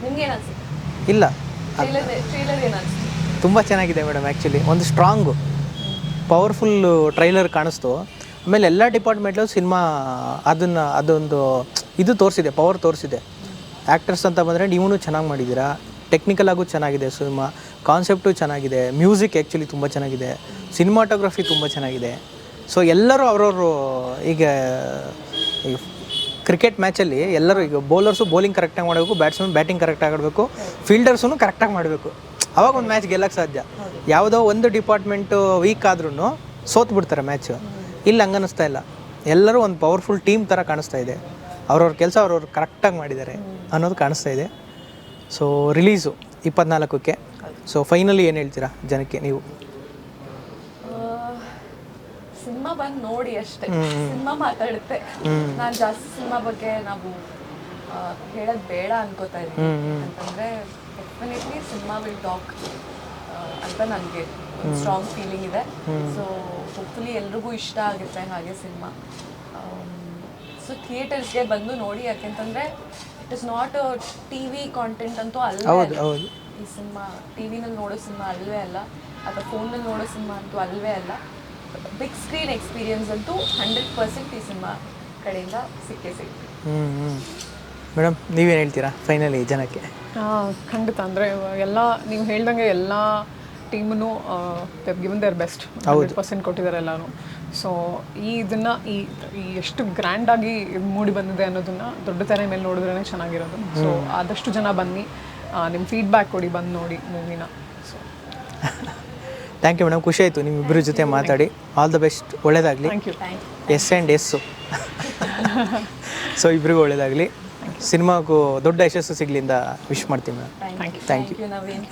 ನಿಮ್ಗೆ ಏನು ಅನ್ಸುತ್ತೆ? ಇಲ್ಲ, ಟ್ರೈಲರ್ ಏನು ಅನಿಸ್ತು? ತುಂಬ ಚೆನ್ನಾಗಿದೆ ಮೇಡಮ್. ಆ್ಯಕ್ಚುಲಿ ಒಂದು ಸ್ಟ್ರಾಂಗು ಪವರ್ಫುಲ್ ಟ್ರೈಲರ್ ಕಾಣಿಸ್ತು. ಆಮೇಲೆ ಎಲ್ಲ ಡಿಪಾರ್ಟ್ಮೆಂಟಲ್ಲೂ ಸಿನಿಮಾ ಅದೊಂದು ಇದು ತೋರಿಸಿದೆ, ಪವರ್ ತೋರಿಸಿದೆ. ಆ್ಯಕ್ಟರ್ಸ್ ಅಂತ ಬಂದರೆ ನೀವೂ ಚೆನ್ನಾಗಿ ಮಾಡಿದ್ದೀರಾ, ಟೆಕ್ನಿಕಲ್ ಆಗೂ ಚೆನ್ನಾಗಿದೆ ಸಿನಿಮಾ, ಕಾನ್ಸೆಪ್ಟು ಚೆನ್ನಾಗಿದೆ, ಮ್ಯೂಸಿಕ್ ಆ್ಯಕ್ಚುಲಿ ತುಂಬ ಚೆನ್ನಾಗಿದೆ, ಸಿನಿಮಾಟೋಗ್ರಫಿ ತುಂಬ ಚೆನ್ನಾಗಿದೆ. ಸೊ ಎಲ್ಲರೂ ಅವ್ರವರು ಈಗ ಕ್ರಿಕೆಟ್ ಮ್ಯಾಚಲ್ಲಿ ಎಲ್ಲರೂ ಈಗ ಬೌಲರ್ಸು ಬೌಲಿಂಗ್ ಕರೆಕ್ಟಾಗಿ ಮಾಡಬೇಕು, ಬ್ಯಾಟ್ಸ್ಮನ್ ಬ್ಯಾಟಿಂಗ್ ಕರೆಕ್ಟಾಗಿ ಆಡಬೇಕು, ಫೀಲ್ಡರ್ಸೂ ಕರೆಕ್ಟಾಗಿ ಮಾಡಬೇಕು. ಅವಾಗ ಒಂದು ಮ್ಯಾಚ್ ಗೆಲ್ಲಕ್ಕೆ ಸಾಧ್ಯ. ಯಾವುದೋ ಒಂದು ಡಿಪಾರ್ಟ್ಮೆಂಟು ವೀಕ್ ಆದ್ರೂ ಸೋತು ಬಿಡ್ತಾರೆ ಮ್ಯಾಚು. ಇಲ್ಲಿ ಹಂಗೆ ಅನ್ನಿಸ್ತಾ ಇಲ್ಲ, ಎಲ್ಲರೂ ಒಂದು ಪವರ್ಫುಲ್ ಟೀಮ್ ಥರ ಕಾಣಿಸ್ತಾ ಇದೆ. ಅವ್ರವ್ರ ಕೆಲಸ ಅವ್ರವ್ರು ಕರೆಕ್ಟಾಗಿ ಮಾಡಿದ್ದಾರೆ ಅನ್ನೋದು ಕಾಣಿಸ್ತಾ ಇದೆ. ಸೊ ರಿಲೀಸು 24ಕ್ಕೆ. ಸೊ ಫೈನಲಿ ಏನು ಹೇಳ್ತೀರಾ ಜನಕ್ಕೆ ನೀವು? ಸಿನಿಮಾ ಬಂದು ನೋಡಿ ಅಷ್ಟೇ, ಸಿನಿಮಾ ಮಾತಾಡುತ್ತೆ. ನಾನು ಜಾಸ್ತಿ ಸಿನಿಮಾ ಬಗ್ಗೆ ನಾವು ಹೇಳೋದು ಬೇಡ ಅನ್ಕೋತಾ ಇದ್ದೀನಿ. ಅಂತಂದರೆ ಡೆಫಿನೆಟ್ಲಿ ಸಿನಿಮಾ ವಿಲ್ ಟಾಕ್ ಅಂತ ನನಗೆ ಒಂದು ಸ್ಟ್ರಾಂಗ್ ಫೀಲಿಂಗ್ ಇದೆ. ಸೊ ಹೋಪ್ಫುಲಿ ಎಲ್ರಿಗೂ ಇಷ್ಟ ಆಗುತ್ತೆ ಹಾಗೆ ಸಿನಿಮಾ. ಸೊ ಥಿಯೇಟರ್ಸ್ಗೆ ಬಂದು ನೋಡಿ, ಯಾಕೆಂತಂದರೆ it is not TV content ಅಂತೂ ಅಲ್ಲವೇ ಅಲ್ಲ. ಈ ಸಿನಿಮಾ TV ನಲ್ಲಿ ನೋಡೋ ಸಿನಿಮಾ ಅಲ್ಲವೇ ಅಲ್ಲ, ಅಥವಾ ಫೋನಲ್ಲಿ ನೋಡೋ ಸಿನಿಮಾ ಅಂತೂ ಅಲ್ಲವೇ ಅಲ್ಲ. ಬಿಗ್ ಸ್ಕ್ರೀನ್ ಎಕ್ಸ್ಪೀರಿಯನ್ಸ್ ಅಂತೂ 100% ಈ ಸಿನಿಮಾ ಕಡೆಯಿಂದ ಸಿಕ್ಕೇ ಸಿಗುತ್ತೆ. ಮೇಡಮ್, ನೀವೇನು ಹೇಳ್ತೀರಾ ಫೈನಲಿ ಜನಕ್ಕೆ? ಖಂಡಿತ. ಅಂದರೆ ಎಲ್ಲ ನೀವು ಹೇಳ್ದಂಗೆ ಎಲ್ಲ ಟೀಮೂ ಗಿವನ್ ದೇರ್ ಬೆಸ್ಟ್, 100% ಕೊಟ್ಟಿದ್ದಾರೆ ಎಲ್ಲರೂ. ಸೊ ಇದನ್ನು ಈ ಎಷ್ಟು ಗ್ರ್ಯಾಂಡಾಗಿ ಮೂಡಿ ಬಂದಿದೆ ಅನ್ನೋದನ್ನು ದೊಡ್ಡ ತೆರೆ ಮೇಲೆ ನೋಡಿದ್ರೇ ಚೆನ್ನಾಗಿರೋದು. ಸೊ ಆದಷ್ಟು ಜನ ಬನ್ನಿ, ನಿಮ್ಮ ಫೀಡ್ಬ್ಯಾಕ್ ಕೊಡಿ, ಬಂದು ನೋಡಿ ಮೂವಿನ. ಸೊ ಥ್ಯಾಂಕ್ ಯು ಮೇಡಮ್, ಖುಷಿ ಆಯಿತು ನಿಮ್ಮಿಬ್ಬರ ಜೊತೆ ಮಾತಾಡಿ. ಆಲ್ ದ ಬೆಸ್ಟ್, ಒಳ್ಳೇದಾಗಲಿ. Thank you. Yes and yes. So ಇಬ್ಬರಿಗೂ ಒಳ್ಳೇದಾಗಲಿ, ಸಿನಿಮಾಗೂ ದೊಡ್ಡ ಯಶಸ್ಸು ಸಿಗಲಿಂದ ವಿಶ್ ಮಾಡ್ತೀನಿ madam. Thank you. Thank you. Naveen.